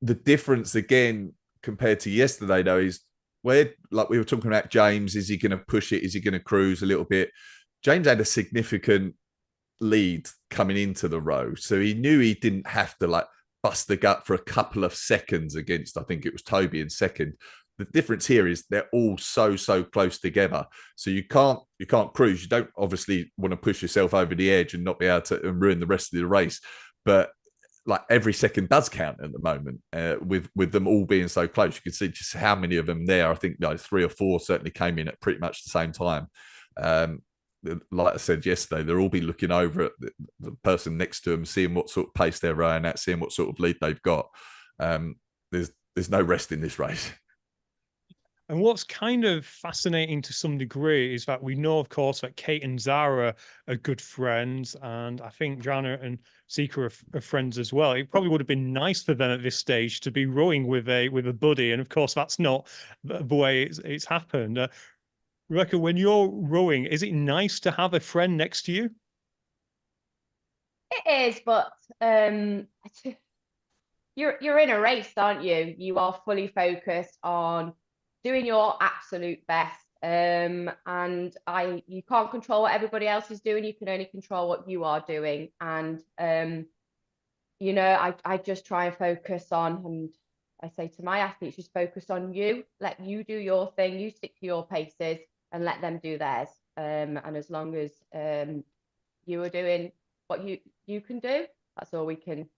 The difference again compared to yesterday, though, is where, like we were talking about James, is he going to push it? Is he going to cruise a little bit? James had a significant lead coming into the row. So he knew he didn't have to like bust the gut for a couple of seconds against, I think it was Toby in second. The difference here is they're all so close together. So you can't cruise. You don't obviously want to push yourself over the edge and not be able to and ruin the rest of the race. But like every second does count at the moment, with them all being so close. You can see just how many of them there. I think 3 or 4 certainly came in at pretty much the same time. Like I said yesterday, they'll all be looking over at the person next to them, seeing what sort of pace they're rowing at, seeing what sort of lead they've got. There's no rest in this race. And what's kind of fascinating to some degree is that we know, of course, that Kate and Zara are good friends, and I think Jana and Sika are friends as well. It probably would have been nice for them at this stage to be rowing with a buddy, and of course, that's not the way it's happened. Rebecca, when you're rowing, is it nice to have a friend next to you? It is, but you're in a race, aren't you? You are fully focused on doing your absolute best. And you can't control what everybody else is doing. You can only control what you are doing. And you know, I just try and focus on, and I say to my athletes, just focus on you. Let you do your thing. You stick to your paces and let them do theirs. And as long as you are doing what you can do, that's all we can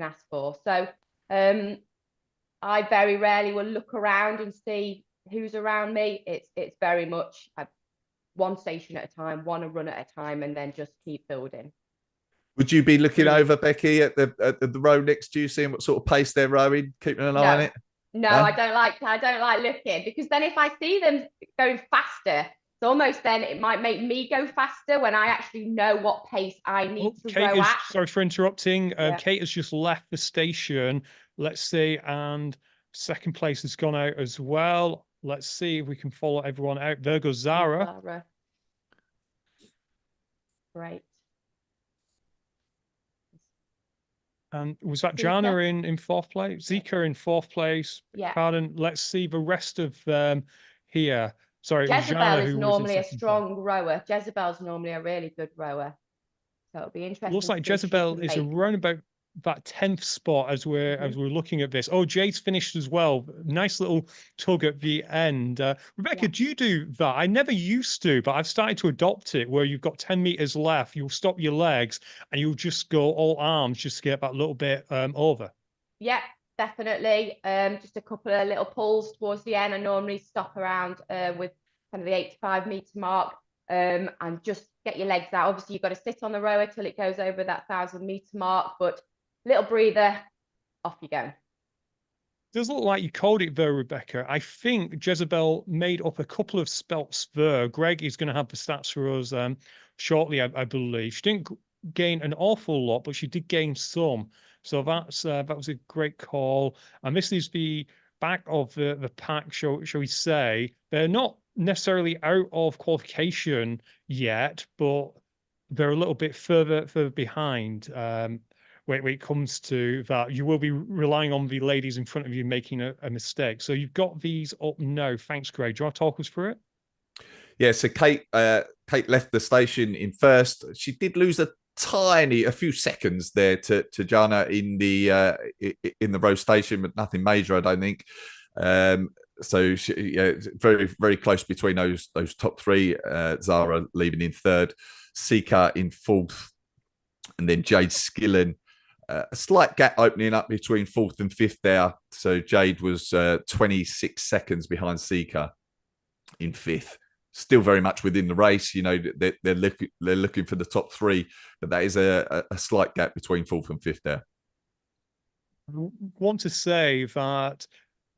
ask for. So I very rarely will look around and see who's around me. It's very much one station at a time, one run at a time, and then just keep building. Would you be looking over, Becky, at the row next to you, seeing what sort of pace they're rowing, keeping an eye on it? No, I don't like looking, because then if I see them going faster, it's almost then it might make me go faster when I actually know what pace I need to row at. Sorry for interrupting. Kate has just left the station. Let's see. And second place has gone out as well. Let's see if we can follow everyone out. There goes Zara. Zara. Great. And was that Zika. Jana in fourth place? Zika in fourth place. Yeah. Pardon. Let's see the rest of them here. Sorry, it was Jezebel Jana is who was in normally a second place. strong rower. Jezebel's normally a really good rower. So it'll be interesting. Looks like to see if she Jezebel can is make- around about that 10th spot as we're looking at this. Oh, Jade's finished as well. Nice little tug at the end. Rebecca, Yeah. do you do that? I never used to, but I've started to adopt it where you've got 10 meters left, you'll stop your legs and you'll just go all arms just to get that little bit over. Yeah, definitely. Just a couple of little pulls towards the end. I normally stop around with kind of the 85-meter mark and just get your legs out. Obviously, you've got to sit on the rower till it goes over that 1,000-meter mark, but little breather, off you go. Does look like you called it there, Rebecca. I think Jezebel made up a couple of spots there. Greg is going to have the stats for us shortly, I believe. She didn't gain an awful lot, but she did gain some. So that was a great call. And this is the back of the pack, shall we say. They're not necessarily out of qualification yet, but they're a little bit further behind. When it comes to that, you will be relying on the ladies in front of you making a mistake. So you've got these up now. Thanks, Greg. Do you want to talk us through it? Yeah, so Kate left the station in first. She did lose a few seconds there to Jana in the row station, but nothing major, I don't think. So very, very close between those top three. Zara leaving in third, Sika in fourth, and then Jade Skillen. A slight gap opening up between fourth and fifth there. So Jade was 26 seconds behind Sika in fifth. Still very much within the race. You know, they're looking for the top three, but that is a slight gap between fourth and fifth there. I want to say that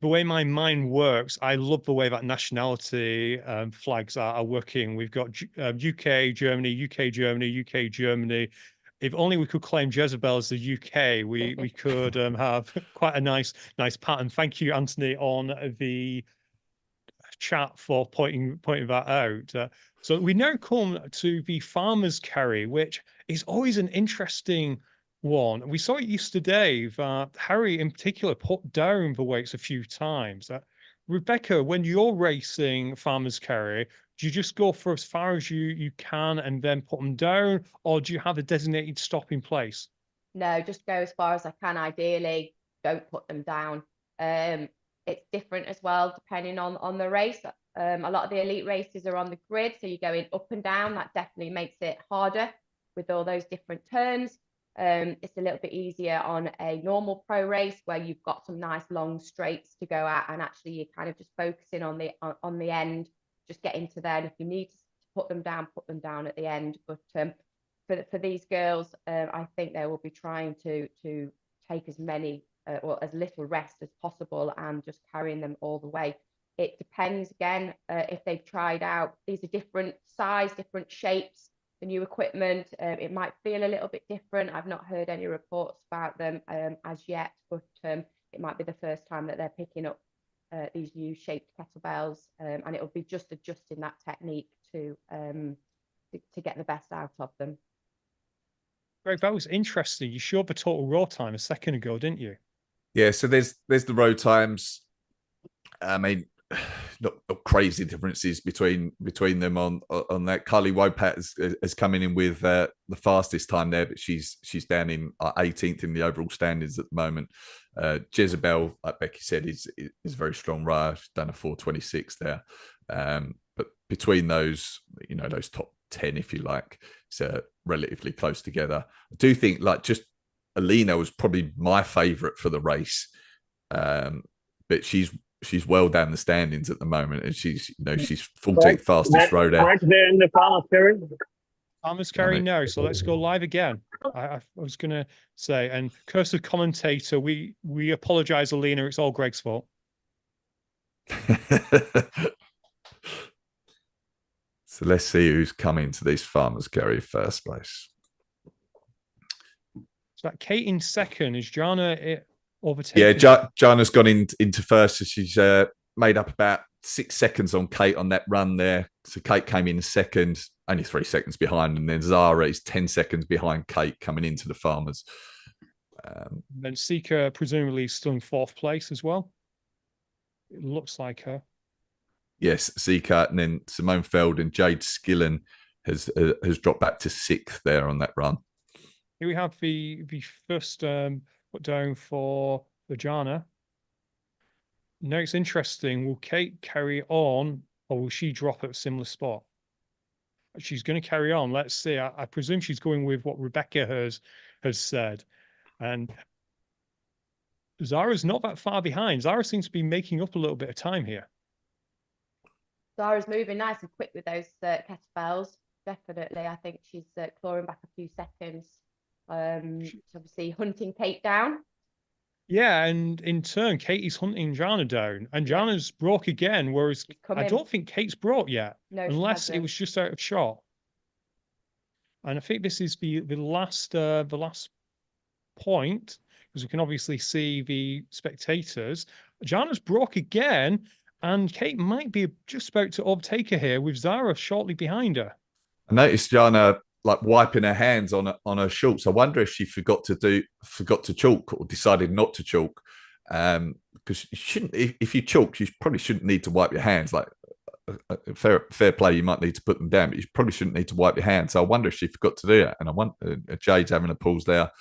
the way my mind works, I love the way that nationality flags are working. We've got UK, Germany, UK, Germany, UK, Germany. If only we could claim Jezebel as the UK, we could have quite a nice pattern. Thank you, Anthony, on the chat for pointing that out. So we now come to the farmer's carry, which is always an interesting one. We saw it yesterday that Harry in particular put down the weights a few times. Rebecca, when you're racing farmer's carry, do you just go for as far as you can and then put them down, or do you have a designated stop in place? No, just go as far as I can. Ideally, don't put them down. It's different as well, depending on the race. A lot of the elite races are on the grid, so you're going up and down. That definitely makes it harder with all those different turns. It's a little bit easier on a normal pro race where you've got some nice long straights to go at, and actually you're kind of just focusing on the end, just get into there. And if you need to put them down at the end. But for these girls, I think they will be trying to take as many or as little rest as possible and just carrying them all the way. It depends again if they've tried out. These are different size, different shapes. The new equipment, it might feel a little bit different. I've not heard any reports about them as yet, but it might be the first time that they're picking up these new shaped kettlebells, and it'll be just adjusting that technique to get the best out of them. Greg, that was interesting. You showed the total raw time a second ago, didn't you? Yeah, so there's the road times. I mean, not crazy differences between them on that. Carly Wopat has come in with the fastest time there, but she's down in 18th in the overall standings at the moment. Jezebel, like Becky said, is a very strong rider. She's done a 4:26 there. But between those, you know, those top 10, if you like, it's relatively close together. I do think just Alina was probably my favourite for the race, but she's well down the standings at the moment, and she's 14th fastest road out. Right there in the farmer's carry. Farmer's carry now, so let's go live again. I was going to say, and cursed commentator, we apologise, Alina. It's all Greg's fault. So let's see who's coming to this farmer's carry first place. So that Kate in second. Is Jana overtaken. Yeah, Jana's gone into first, so she's made up about 6 seconds on Kate on that run there. So Kate came in second, only 3 seconds behind, and then Zara is 10 seconds behind Kate coming into the farmers. Then Sika presumably still in 4th place as well. It looks like her. Yes, Sika, and then Simone Feld and Jade Skillen has dropped back to 6th there on that run. Here we have the first put down for Jana. Now it's interesting. Will Kate carry on, or will she drop at a similar spot? She's going to carry on. Let's see. I presume she's going with what Rebecca has said. And Zara's not that far behind. Zara seems to be making up a little bit of time here. Zara's moving nice and quick with those kettlebells. Definitely. I think she's clawing back a few seconds. She's obviously hunting Kate down. Yeah, and in turn, Katie's hunting Jana down, and Jana's broke again, whereas I don't think Kate's broke yet, unless it was just out of shot. And I think this is the last point, because we can obviously see the spectators. Jana's broke again, and Kate might be just about to overtake her here with Zara shortly behind her. I noticed Jana like wiping her hands on her shorts. I wonder if she forgot to chalk or decided not to chalk. Because you shouldn't, if you chalk, you probably shouldn't need to wipe your hands. Like fair play, you might need to put them down, but you probably shouldn't need to wipe your hands. So I wonder if she forgot to do that. And I want Jade's having a pause there.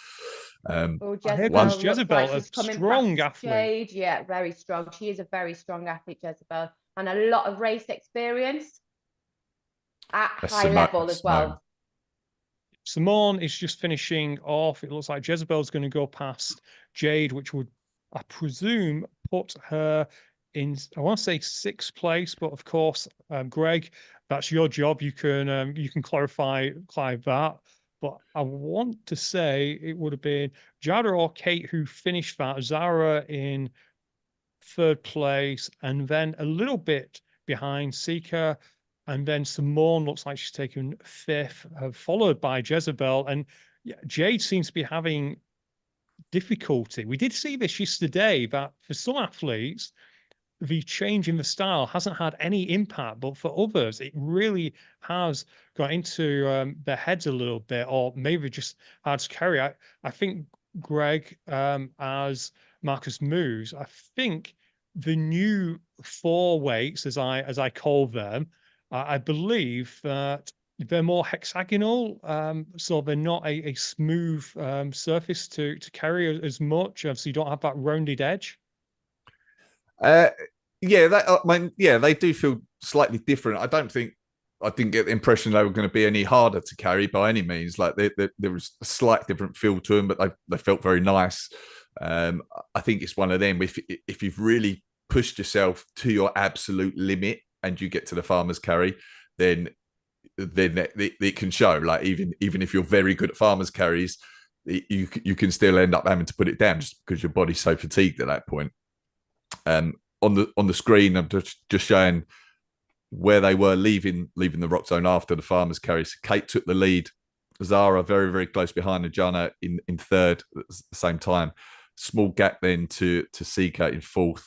Jezebel, a strong athlete. Jade, yeah, very strong. She is a very strong athlete, Jezebel, and a lot of race experience at high level as well. Simone is just finishing off. It looks like Jezebel's going to go past Jade, which would, I presume, put her in, I want to say 6th place, but of course, Greg, that's your job. You can clarify that. But I want to say it would have been Jada or Kate who finished that. Zara in 3rd place, and then a little bit behind Sika. And then Simone looks like she's taken 5th, followed by Jezebel. And Jade seems to be having difficulty. We did see this yesterday, that for some athletes, the change in the style hasn't had any impact, but for others, it really has got into their heads a little bit, or maybe just hard to carry. I think, Greg, as Marcus moves, I think the new 4 weights, as I call them, I believe that they're more hexagonal, so they're not a smooth surface to carry as much, so you don't have that rounded edge. They do feel slightly different. I didn't get the impression they were going to be any harder to carry by any means. Like there was a slight different feel to them, but they felt very nice. I think it's one of them. If you've really pushed yourself to your absolute limit and you get to the farmer's carry, then it can show. Like even if you're very good at farmer's carries, you can still end up having to put it down just because your body's so fatigued at that point. On the screen, I'm just showing where they were leaving the rock zone after the farmer's carry. So Kate took the lead. Zara very, very close behind, and Jana in 3rd at the same time. Small gap then to Sika in 4th.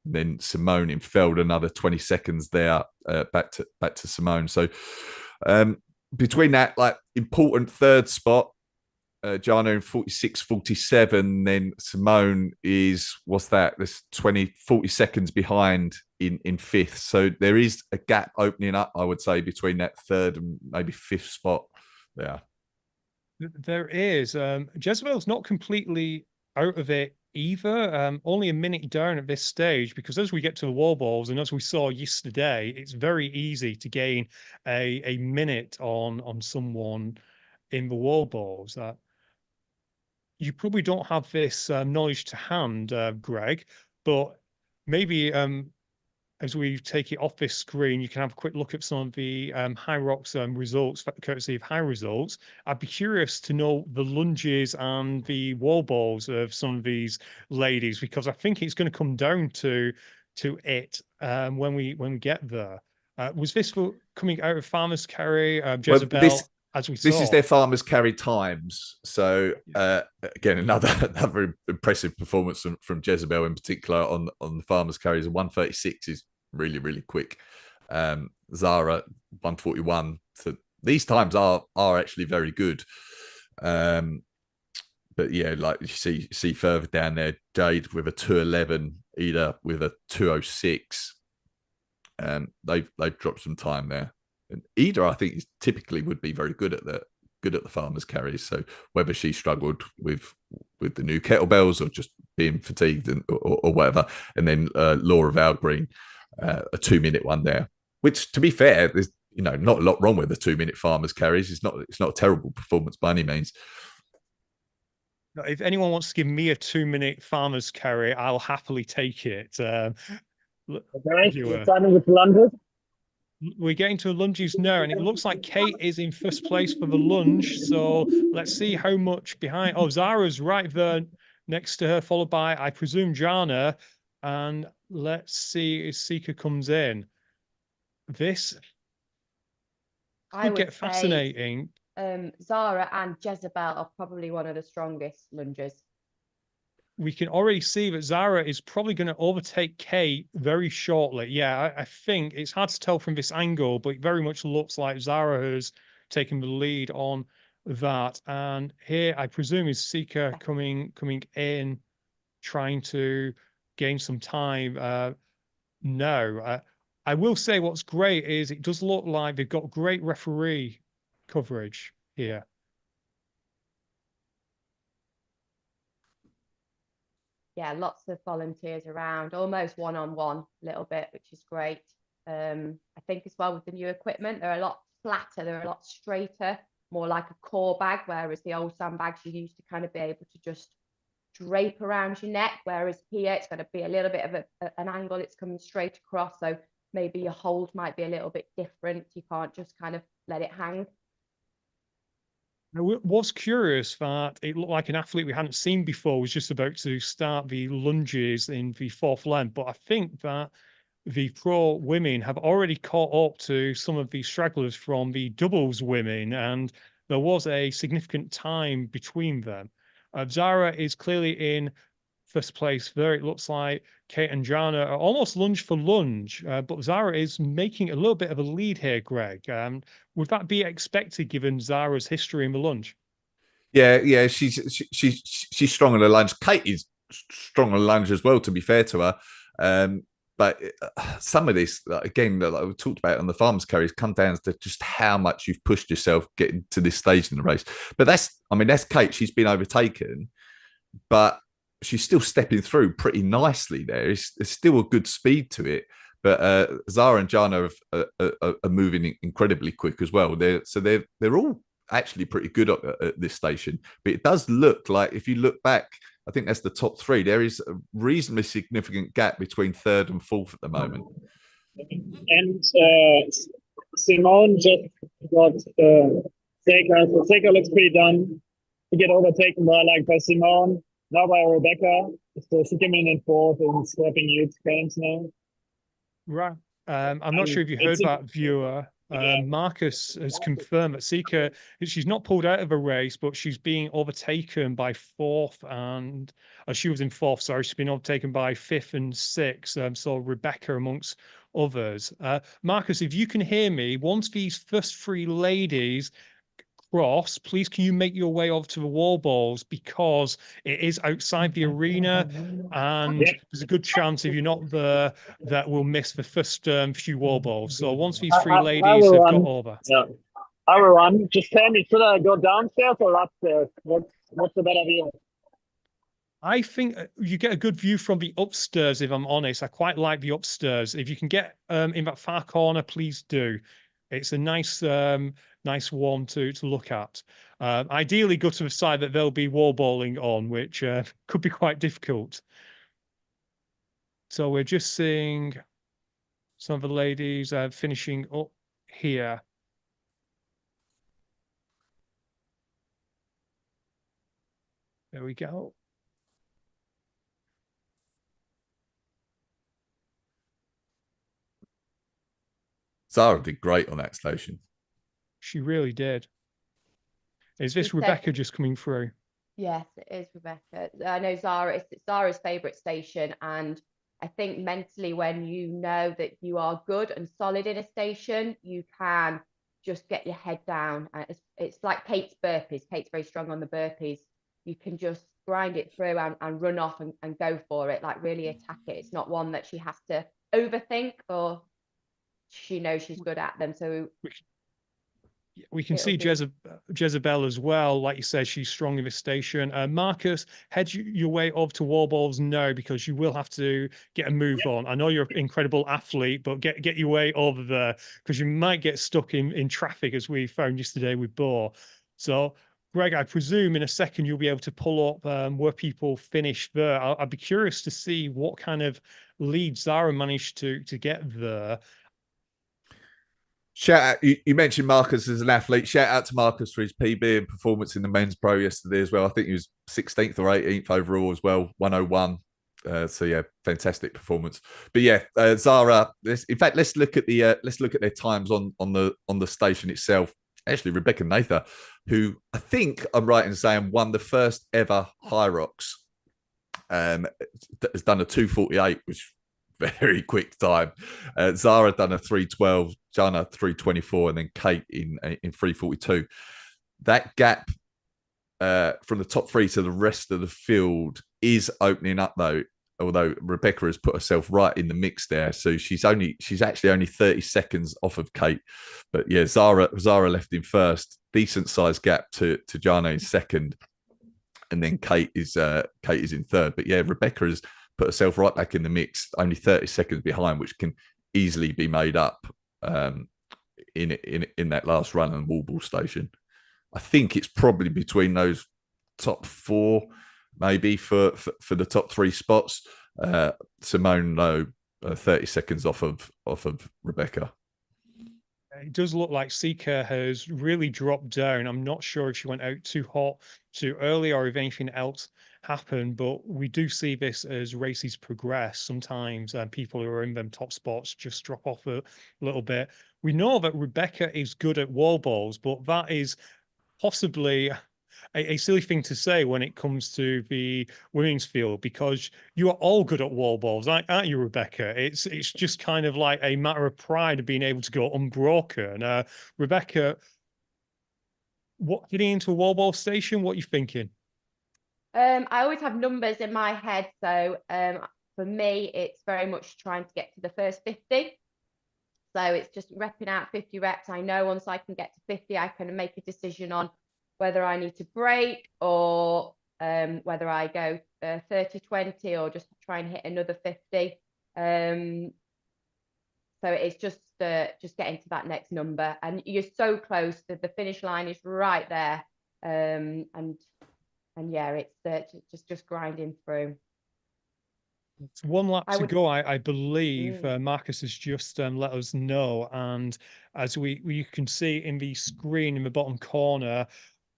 Then Simone in Feld, another 20 seconds there, back to Simone. So between that, like important 3rd spot, Jana in 46, 47, then Simone is, what's that? There's 40 seconds behind in 5th. So there is a gap opening up, I would say, between that 3rd and maybe 5th spot. Yeah. There is. Jezebel's not completely out of it either. Only a minute down at this stage, because as we get to the wall balls, and as we saw yesterday, it's very easy to gain a minute on someone in the wall balls. You probably don't have this knowledge to hand, Greg, but maybe as we take it off this screen, you can have a quick look at some of the HYROX results, courtesy of High Results. I'd be curious to know the lunges and the wall balls of some of these ladies, because I think it's going to come down to it when we get there. Was this coming out of farmer's carry, Jezebel? as we This is saw. their farmers carry times. So again, another impressive performance from Jezebel in particular on the farmers carries. 136 is really, really quick. Zara 141. So these times are actually very good. But yeah, like you see further down there, Jade with a 211, Ida with a 206. They've dropped some time there. And Ida, I think, typically would be very good at the farmers carries. So whether she struggled with the new kettlebells or just being fatigued or whatever, and then Laura Valgreen, a 2-minute one there. Which, to be fair, there's not a lot wrong with the 2-minute farmers carries. It's not a terrible performance by any means. If anyone wants to give me a 2-minute farmer's carry, I'll happily take it. Okay, we're starting with lunges. We're getting to lunges now, and it looks like Kate is in first place for the lunge. So let's see how much behind. Oh, Zara's right there next to her, followed by, I presume, Jana. And let's see if Sika comes in. This could get fascinating. Zara and Jezebel are probably one of the strongest lungers. We can already see that Zara is probably going to overtake Kate very shortly. Yeah, I think it's hard to tell from this angle, but it very much looks like Zara has taken the lead on that. And here, I presume, is Sika coming in, trying to gain some time. No, I will say what's great is it does look like they've got great referee coverage here. Yeah, lots of volunteers around, almost one-on-one a little bit, which is great. I think as well with the new equipment, they're a lot flatter, they're a lot straighter, more like a core bag, whereas the old sandbags you used to kind of be able to just drape around your neck, whereas here it's going to be a little bit of an angle, it's coming straight across, so maybe your hold might be a little bit different. You can't just kind of let it hang. I was curious that it looked like an athlete we hadn't seen before was just about to start the lunges in the fourth length, but I think that the pro women have already caught up to some of the stragglers from the doubles women, and there was a significant time between them. Zara is clearly in first place there. It looks like Kate and Jana are almost lunge for lunge, but Zara is making a little bit of a lead here, Greg. Would that be expected given Zara's history in the lunge? Yeah, she's strong on the lunge. Kate is strong on the lunge as well, to be fair to her. But some of this, again, like we talked about on the farmers carries, come down to just how much you've pushed yourself getting to this stage in the race. But that's Kate. She's been overtaken, but she's still stepping through pretty nicely there. There's still a good speed to it. But Zara and Jana are moving incredibly quick as well. They're all actually pretty good at this station. But it does look like, if you look back, I think that's the top three. There is a reasonably significant gap between third and fourth at the moment. And Simone just got Seka. So Seka looks pretty done to get overtaken by Simone, now by Rebecca. So she came in fourth and swapping youth games now. Right. I'm not sure if you heard that, viewer. Marcus has confirmed that Sika, she's not pulled out of a race, but she's being overtaken by fourth, and she was in fourth, sorry, she's been overtaken by fifth and sixth. So Rebecca amongst others. Marcus, if you can hear me, once these first three ladies cross, please can you make your way over to the wall balls, because it is outside the arena, and there's a good chance if you're not there that we'll miss the first few wall balls. So once these three ladies have got over, I will run. Just tell me, should I go downstairs or upstairs? What's the better view? I think you get a good view from the upstairs, if I'm honest. I quite like the upstairs. If you can get in that far corner, please do. It's a nice one to look at. Ideally, go to the side that there'll be wall balling on, which could be quite difficult. So we're just seeing some of the ladies finishing up here. There we go. Zara did great on that station. She really did. Is this Rebecca just coming through? Yes, it is Rebecca. I know Zara, it's Zara's favourite station, and I think mentally when you know that you are good and solid in a station, you can just get your head down. It's like Kate's burpees. Kate's very strong on the burpees. You can just grind it through and run off and go for it, like really attack it. It's not one that she has to overthink, or she knows she's good at them. So we can see Jezebel as well. Like you said, she's strong in this station. Marcus, head your way up to wall balls now, because you will have to get a move on. I know you're an incredible athlete, but get your way over there, because you might get stuck in traffic, as we found yesterday with Bo. So, Greg, I presume in a second you'll be able to pull up where people finish there. I'd be curious to see what kind of lead Zara managed to get there. Shout out, you mentioned Marcus as an athlete. Shout out to Marcus for his PB and performance in the men's pro yesterday as well. I think he was 16th or 18th overall as well, 101. So yeah, fantastic performance. But yeah, Zara. In fact, let's look at their times on the station itself. Actually, Rebecca Nathan, who I think I'm right in saying won the first ever HYROX, has done a 2:48, which very quick time. Zara done a 3:12, Jana 3:24, and then Kate in 3:42. That gap from the top three to the rest of the field is opening up, though. Although Rebecca has put herself right in the mix there, so she's actually only 30 seconds off of Kate. But yeah, Zara left in first, decent sized gap to Jana in second, and then Kate is in third. But yeah, Rebecca has put herself right back in the mix, only 30 seconds behind, which can easily be made up in that last run on wall ball station. I think it's probably between those top four, maybe for the top three spots. Simone, though, 30 seconds off of Rebecca. It does look like Sika has really dropped down. I'm not sure if she went out too hot too early or if anything else happened, but we do see this as races progress. Sometimes people who are in them top spots just drop off a little bit. We know that Rebecca is good at wall balls, but that is possibly a silly thing to say when it comes to the women's field, because you are all good at wall balls, aren't you, Rebecca? It's just kind of like a matter of pride of being able to go unbroken. Rebecca, getting into a wall ball station, what are you thinking? I always have numbers in my head, so for me, it's very much trying to get to the first 50. So it's just repping out 50 reps. I know once I can get to 50, I can make a decision on whether I need to break or whether I go 30-20 or just try and hit another 50. So it's just getting to that next number, and you're so close that the finish line is right there. And yeah, it's just grinding through. It's one lap to go, I believe. Marcus has just let us know, and as we can see in the screen in the bottom corner,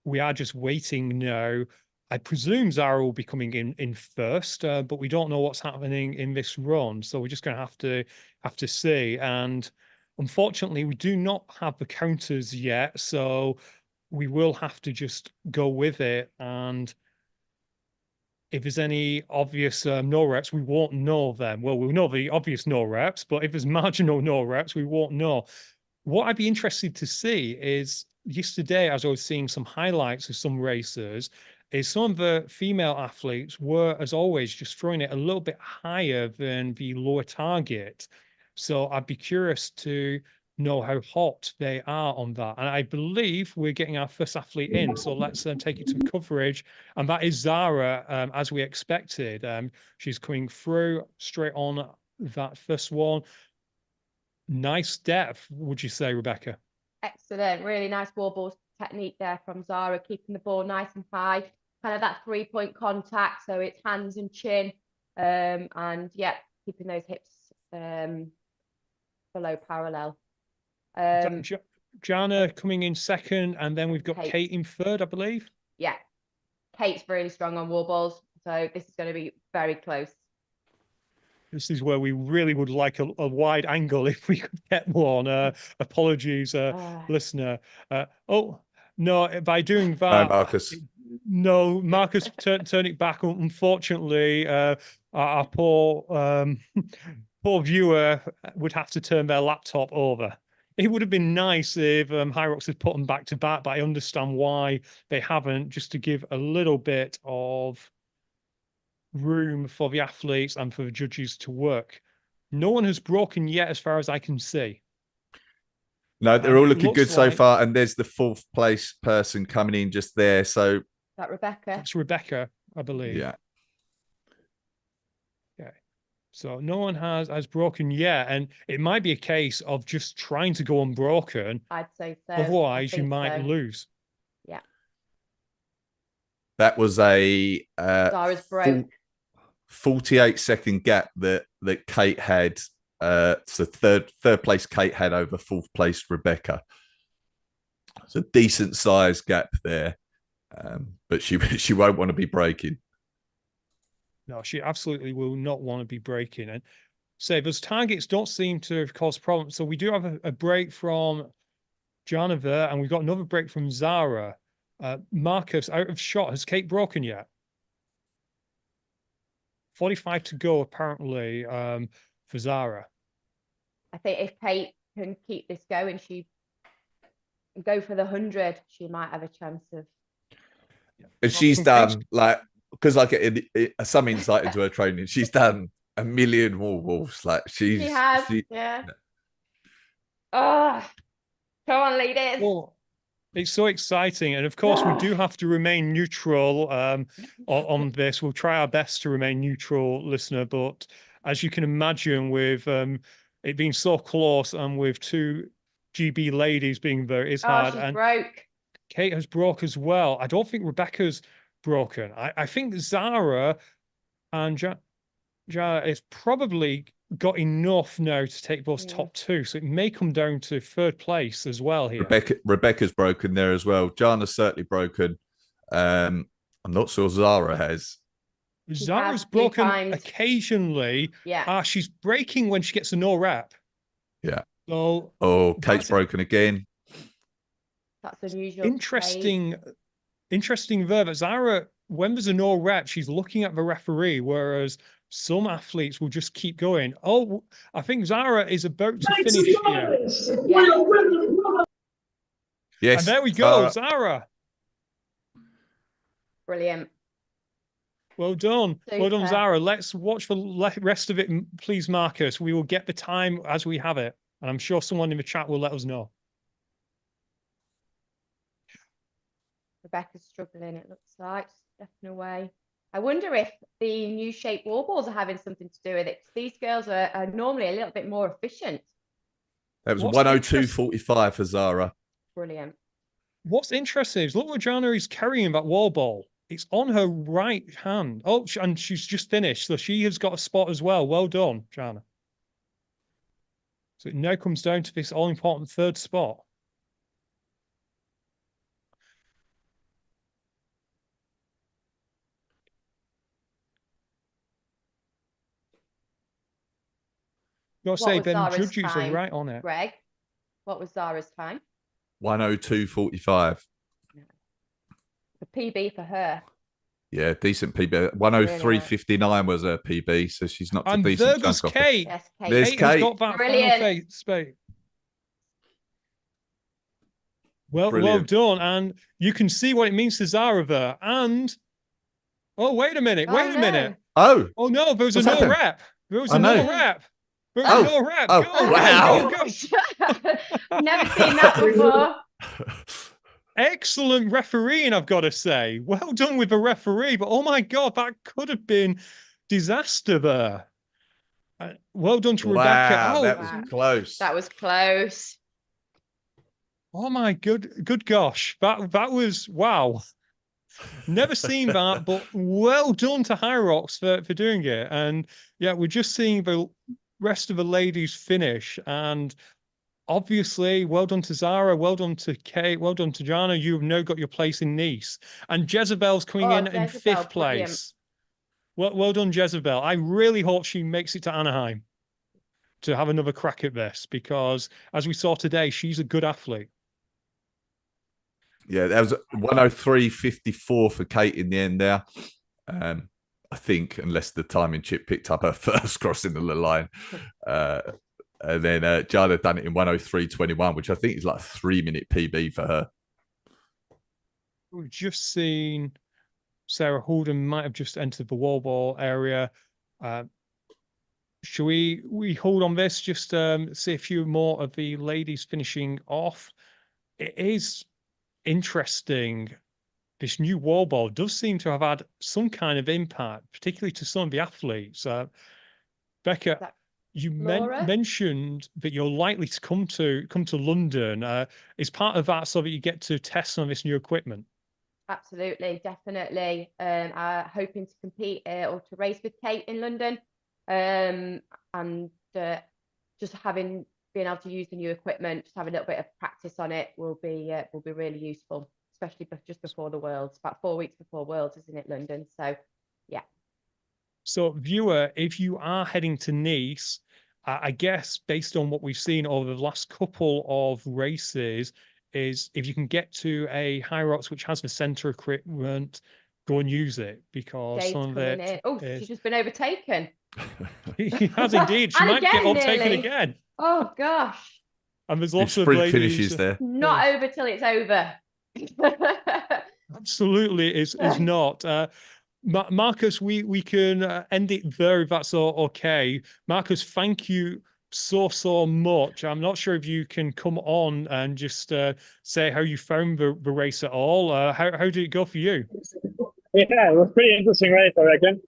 we are just waiting now. I presume Zara will be coming in first, but we don't know what's happening in this run, so we're just going to have to see. And unfortunately, we do not have the counters yet, so we will have to just go with it. And if there's any obvious no reps, we won't know them. Well, we'll know the obvious no reps, but if there's marginal no reps, we won't know. What I'd be interested to see is, yesterday, as I was seeing some highlights of some racers, is some of the female athletes were, as always, just throwing it a little bit higher than the lower target. So I'd be curious to know how hot they are on that. And I believe we're getting our first athlete in. So let's take it to coverage. And that is Zara, as we expected. She's coming through straight on that first one. Nice depth, would you say, Rebecca? Excellent. Really nice wall ball technique there from Zara, keeping the ball nice and high, kind of that 3-point contact. So it's hands and chin. And yeah, keeping those hips below parallel. Jana coming in second, and then we've got Kate in third, I believe. Yeah, Kate's really strong on wall balls, so this is going to be very close. This is where we really would like a wide angle if we could get one. Apologies, listener. Oh, No, by doing No, that, Marcus. no, Marcus, turn it back. Unfortunately, our poor poor viewer would have to turn their laptop over. It would have been nice if HYROX had put them back to back, but I understand why they haven't, just to give a little bit of room for the athletes and for the judges to work. No one has broken yet, as far as I can see. No, they're And all it looking looks good so like- far. And there's the 4th place person coming in just there. So, Is that Rebecca? That's Rebecca, I believe. yeah. So no one has broken yet, and it might be a case of just trying to go unbroken. I'd say so. Otherwise, you think might so. lose. Yeah. That was a Zara's broke. 48-second gap that Kate had. So third place Kate had over 4th place Rebecca. It's a decent size gap there, but she won't want to be breaking. No, she absolutely will not want to be breaking. And say those targets don't seem to have caused problems. So we do have a break from Jana there, and we've got another break from Zara. Marcus, out of shot. Has Kate broken yet? 45 to go, apparently, for Zara. I think if Kate can keep this going, she go for the 100, she might have a chance of. And she's done because some insight into her training. She's done a million wall walls. Like She has, yeah. Oh, come on, ladies. Well, it's so exciting. And of course, we do have to remain neutral on this. We'll try our best to remain neutral, listener. But as you can imagine, with it being so close and with 2 GB ladies being there, it's hard. She and broke. Kate has broke as well. I don't think Rebecca's broken. I think Zara and Jana is probably got enough now to take those top 2. So it may come down to 3rd place as well here. Rebecca's broken there as well. Jana's certainly broken. I'm not sure Zara has. Zara's broken times. Occasionally. Yeah. She's breaking when she gets a no rep. Yeah. So Kate's broken again. That's unusual. Interesting there. But Zara, when there's a no rep, she's looking at the referee, whereas some athletes will just keep going. Oh, I think Zara is about to finish here. Yeah. Yes. And there we go, Zara. Brilliant. Well done. Super. Well done, Zara. Let's watch the rest of it, please, Marcus. We will get the time as we have it. And I'm sure someone in the chat will let us know. Rebecca's struggling, it looks like. Stepping away. I wonder if the new shape wall balls are having something to do with it. These girls are normally a little bit more efficient. That was 102.45 for Zara. Brilliant. What's interesting is look what Jana is carrying that wall ball. It's on her right hand. Oh, and she's just finished. So she has got a spot as well. Well done, Jana. So it now comes down to this all-important 3rd spot. You'll say them judges are right on it. Greg, what was Zara's time? 102.45. The PB for her. Yeah, decent PB. 103.59 was her PB, so she's not a decent. And there goes Kate. Yes, Kate. There's Kate. Got that Brilliant. Space. Well done. And you can see what it means to Zara there. And oh, wait a minute. Wait a minute. Oh no, there was a no rep. There was a no rep. There was a no rep. Oh, go, wow. Go. Never seen that before. Excellent refereeing, I've got to say. Well done with the referee, but oh my God, that could have been disaster there. Well done to Rebecca. Oh, that was close. That was close. Oh my good gosh. That was wow. Never seen that, but well done to HYROX for doing it. And yeah, we're just seeing the rest of the ladies finish. And obviously, well done to Zara, well done to Kate, well done to Jana. You have now got your place in Nice. And Jezebel's coming in 5th place. Well done, Jezebel. I really hope she makes it to Anaheim to have another crack at this, because as we saw today, she's a good athlete. Yeah, that was 103.54 for Kate in the end there. I think, unless the timing chip picked up her first crossing the line. And then Jana done it in 103.21, which I think is like a 3-minute PB for her. We've just seen Sarah Holden might have just entered the wall ball area. Should we hold on this, just see a few more of the ladies finishing off? It is interesting. This new wall ball does seem to have had some kind of impact, particularly to some of the athletes. Becca, you mentioned that you're likely to come to London. Is part of that so that you get to test some of this new equipment? Absolutely, definitely. Hoping to compete or to race with Kate in London, and just being able to use the new equipment, just have a little bit of practice on it will be really useful, especially just before the Worlds, about 4 weeks before Worlds, isn't it, London? So, yeah. So, viewer, if you are heading to Nice, I guess based on what we've seen over the last couple of races, is if you can get to a HYROX which has the center equipment, go and use it, because Jade's some of coming it in. Oh, she's just been overtaken. He has indeed. She And might get again, overtaken nearly. again. Oh gosh. And there's lots of sprint ladies finishes there. Not over till it's over. Absolutely is not. Marcus, we can end it there if that's all okay. Marcus, thank you so much. I'm not sure if you can come on and just say how you found the race at all. How did it go for you? Yeah, it was pretty interesting race, I reckon.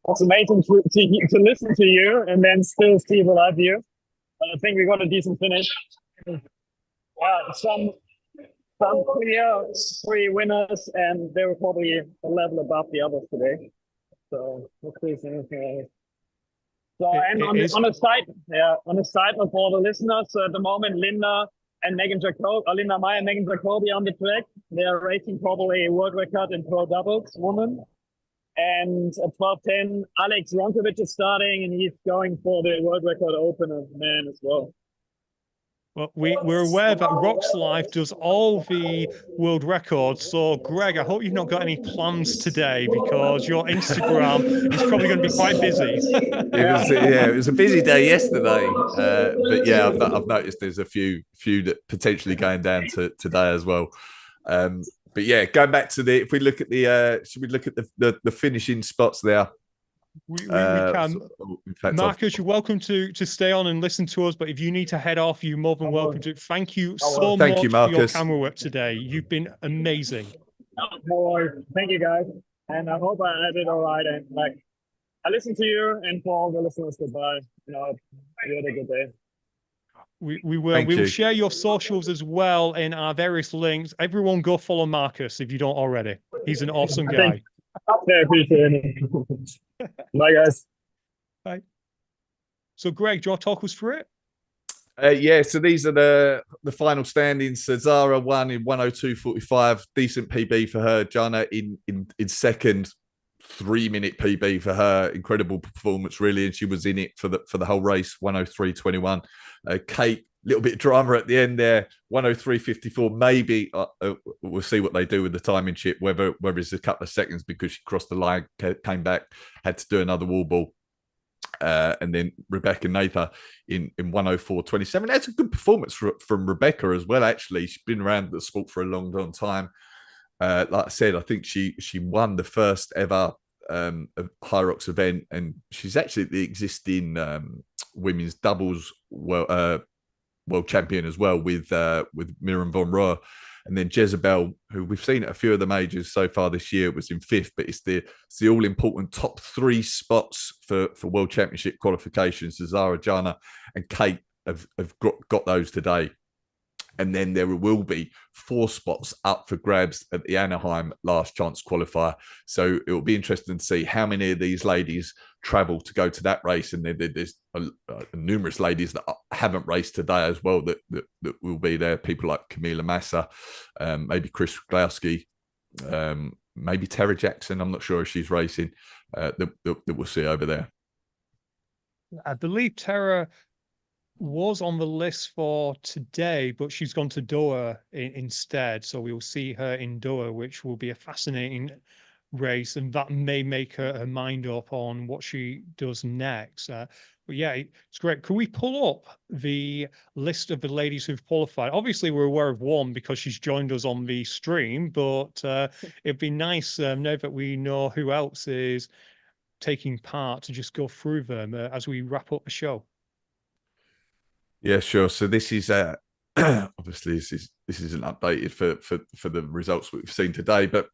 It's amazing to listen to you and then still see the live view. I think we got a decent finish. Some clear 3 winners, and they were probably a level above the others today. So let's see. So and on the side of all the listeners, at the moment, Linda Meyer and Megan Jacobi on the track. They are racing probably a world record in pro doubles women. And at 12:10, Alex Ronkovic is starting, and he's going for the world record opener man as well. Well, we're aware that Rox Life does all the world records. So, Greg, I hope you've not got any plans today, because your Instagram is probably going to be quite busy. It was a busy day yesterday, but yeah, I've noticed there's a few that potentially going down to today as well. But yeah, going back to if we look at should we look at the finishing spots there? We can. Marcus, you're welcome to stay on and listen to us, but if you need to head off, you're more than welcome to. Thank you so much for your camera work today. You've been amazing. No worries. Thank you, guys. And I hope I did all right. And I listened to you, and for all the listeners, goodbye. You had a good day. We will. We will share your socials as well in our various links. Everyone go follow Marcus if you don't already. He's an awesome guy. I appreciate it. Bye, guys. Bye. So, Greg, do you want to talk us through it? Yeah, so these are the final standings. So Zara won in 102.45, decent PB for her. Jana in second, 3-minute PB for her, incredible performance really, and she was in it for the whole race. 103.21. Kate, little bit of drama at the end there, 103.54. Maybe we'll see what they do with the timing chip, whether it's a couple of seconds because she crossed the line, came back, had to do another wall ball. And then Rebecca Nathan in 104.27. That's a good performance from Rebecca as well, actually. She's been around the sport for a long time. Like I said, I think she won the first ever HYROX event, and she's actually the existing women's doubles world champion as well with Miriam von Rohr. And then Jezebel, who we've seen at a few of the majors so far this year, was in 5th, but it's the all-important top 3 spots for World Championship qualifications. So Zara, Jana and Kate have got those today. And then there will be 4 spots up for grabs at the Anaheim last chance qualifier. So it will be interesting to see how many of these ladies travel to go to that race. And there's numerous ladies that haven't raced today as well that will be there. People like Camila Massa, maybe Chris Glowski, maybe Tara Jackson. I'm not sure if she's racing, that we'll see over there. I believe Tara was on the list for today, but she's gone to Doha instead. So we will see her in Doha, which will be a fascinating race, and that may make her mind up on what she does next. But yeah, it's great. Could we pull up the list of the ladies who've qualified? Obviously, we're aware of one because she's joined us on the stream, but it'd be nice now that we know who else is taking part to just go through them as we wrap up the show. Yeah, sure. So this is obviously this isn't updated for the results we've seen today, but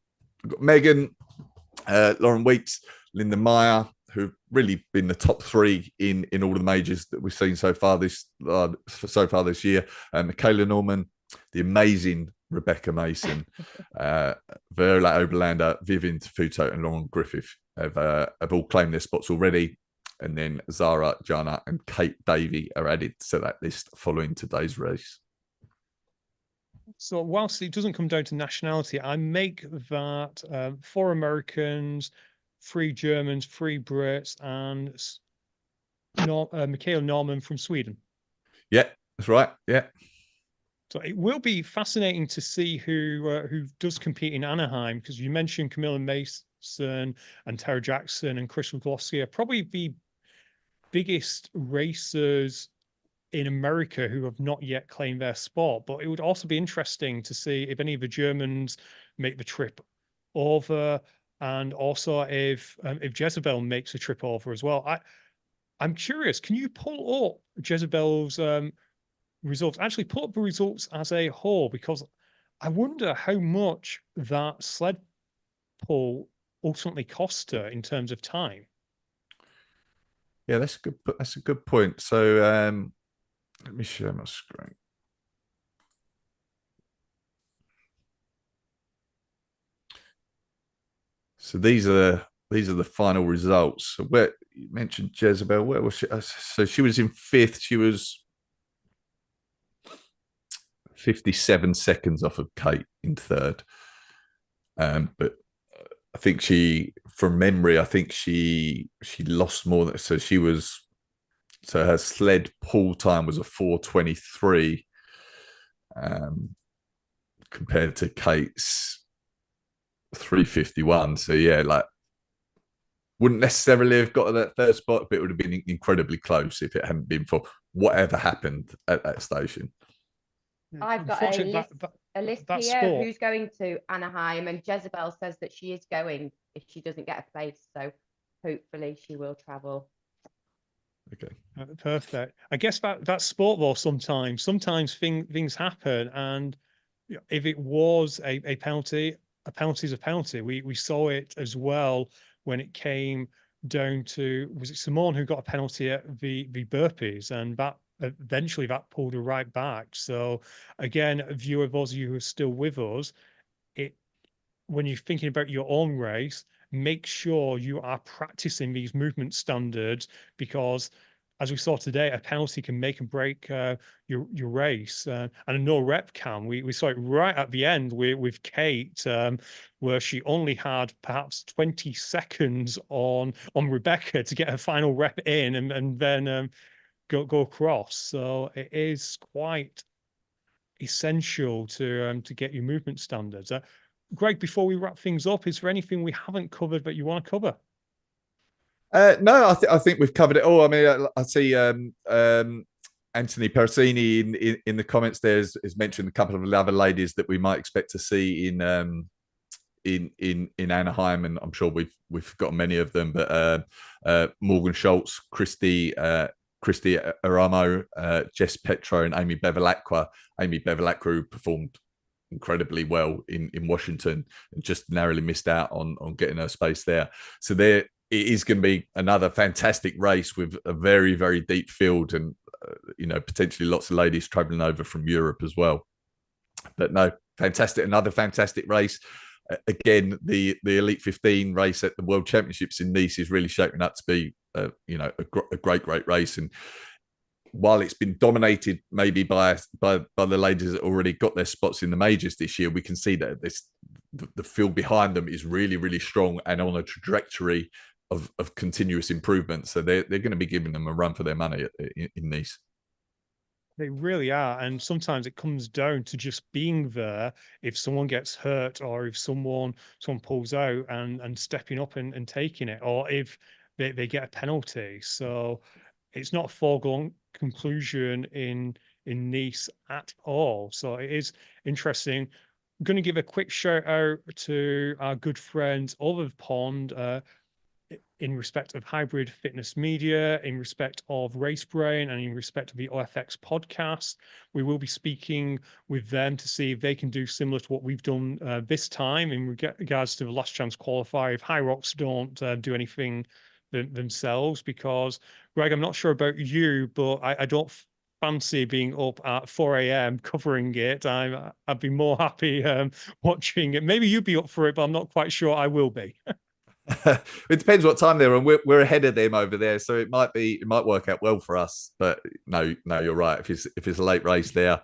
we've got Megan, Lauren Weeks, Linda Meyer, who've really been the top three in all of the majors that we've seen so far this year. Michaela Norman, the amazing Rebecca Mason, Viola Oberlander, Vivian Tafuto, and Lauren Griffith have all claimed their spots already. And then Zara, Jana, and Kate Davey are added to that list following today's race. So whilst it doesn't come down to nationality, I make that 4 Americans, 3 Germans, 3 Brits, and Michaela Norman from Sweden. Yeah, that's right. Yeah. So it will be fascinating to see who does compete in Anaheim, because you mentioned Camilla Mason and Tara Jackson and Chris McGlosky are probably the biggest racers in America who have not yet claimed their spot. But it would also be interesting to see if any of the Germans make the trip over, and also if Jezebel makes a trip over as well. I'm curious, can you pull up Jezebel's results? Actually, pull up the results as a whole, because I wonder how much that sled pull ultimately cost her in terms of time. Yeah, that's a good point. So let me share my screen. So these are the final results. So where you mentioned Jezebel, where was she? So she was in 5th. She was 57 seconds off of Kate in 3rd. But I think from memory, I think she lost more than, so her sled pull time was a 4:23 compared to Kate's 3:51. So yeah, like wouldn't necessarily have got to that 3rd spot, but it would have been incredibly close if it hadn't been for whatever happened at that station. I've got a list here sport. who's going to Anaheim, and Jezebel says that she is going if she doesn't get a place. So hopefully she will travel. Okay. Perfect. I guess that's sport though. Sometimes things happen, and if it was a penalty is a penalty. We saw it as well when it came down to, was it Simone who got a penalty at the burpees, and that eventually that pulled her right back. So again, a viewer, those of you who are still with us, when you're thinking about your own race, make sure you are practicing these movement standards, because as we saw today, a penalty can make and break your race, and a no rep can. We saw it right at the end with Kate, where she only had perhaps 20 seconds on Rebecca to get her final rep in, and then go across. So it is quite essential to get your movement standards. Greg, before we wrap things up, is there anything we haven't covered that you want to cover? No, I think we've covered it all. I mean, I see Anthony Perosini in the comments there has mentioned a couple of the other ladies that we might expect to see in Anaheim, and I'm sure we've forgotten many of them. But Morgan Schultz, Christy Aramo, Jess Petro, and Amy Bevilacqua. Amy Bevilacqua, who performed incredibly well in Washington and just narrowly missed out on getting her space there. So it is going to be another fantastic race with a very, very deep field, and potentially lots of ladies traveling over from Europe as well. But no, fantastic, another fantastic race. Again, the Elite 15 race at the World Championships in Nice is really shaping up to be a great race. And while it's been dominated maybe by the ladies that already got their spots in the majors this year, we can see that the field behind them is really, really strong and on a trajectory of continuous improvement. So they're going to be giving them a run for their money in Nice. They really are. And sometimes it comes down to just being there if someone gets hurt or if someone pulls out and stepping up and taking it, or if they get a penalty. So it's not a foregone conclusion in Nice at all. So it is interesting. I'm going to give a quick shout out to our good friends over the pond, in respect of Hybrid Fitness Media, in respect of Race Brain, and in respect of the OFX podcast. We will be speaking with them to see if they can do similar to what we've done this time in regards to the last chance qualifier. If HYROX don't do anything themselves, because Greg, I'm not sure about you, but I don't fancy being up at 4 a.m. covering it. I'd be more happy watching it. Maybe you'd be up for it, but I'm not quite sure I will be. It depends what time they're on. We're ahead of them over there, so it might work out well for us. But no, you're right. If it's a late race there,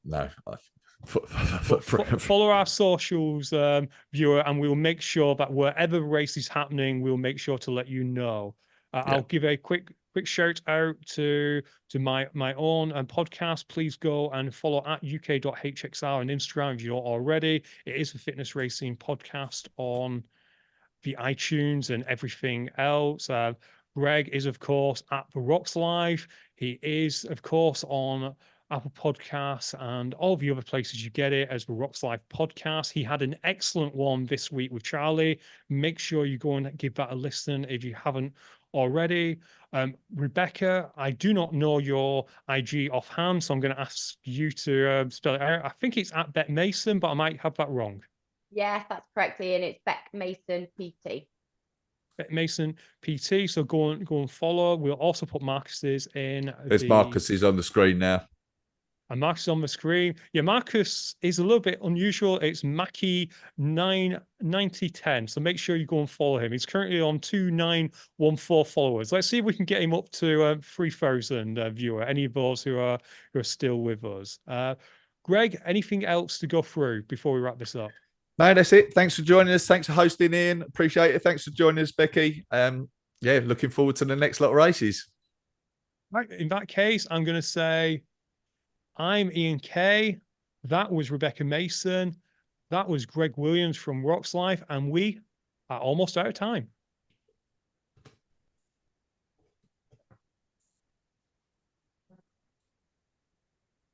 no. Follow our socials, viewer, and we'll make sure that wherever the race is happening, we'll make sure to let you know. I'll give a quick shout out to my own podcast. Please go and follow at uk.hxr on Instagram if you don't already. It is the Fitness Racing Podcast on the iTunes and everything else. Greg is, of course, at the Rocks Live. He is, of course, on Apple Podcasts and all the other places you get it as the Rocks Live podcast. He had an excellent one this week with Charlie. Make sure you go and give that a listen if you haven't already. Rebecca, I do not know your IG offhand, so I'm going to ask you to spell it out. I think it's at Bet Mason, but I might have that wrong. Yes, that's correctly, and it's Beck Mason PT. Beck Mason PT. So go and follow. We'll also put Marcus's in. There's Marcus. He's on the screen now. And Marcus on the screen. Yeah, Marcus is a little bit unusual. It's Mackie 99010. So make sure you go and follow him. He's currently on 2914 followers. Let's see if we can get him up to 3,000 viewer. Any of those who are still with us. Greg, anything else to go through before we wrap this up? No, that's it. Thanks for joining us. Thanks for hosting in. Appreciate it. Thanks for joining us, Becky. Yeah, looking forward to the next lot of races. Right. In that case, I'm going to say I'm Ian Kay. That was Rebecca Mason. That was Greg Williams from Rocks Life. And we are almost out of time.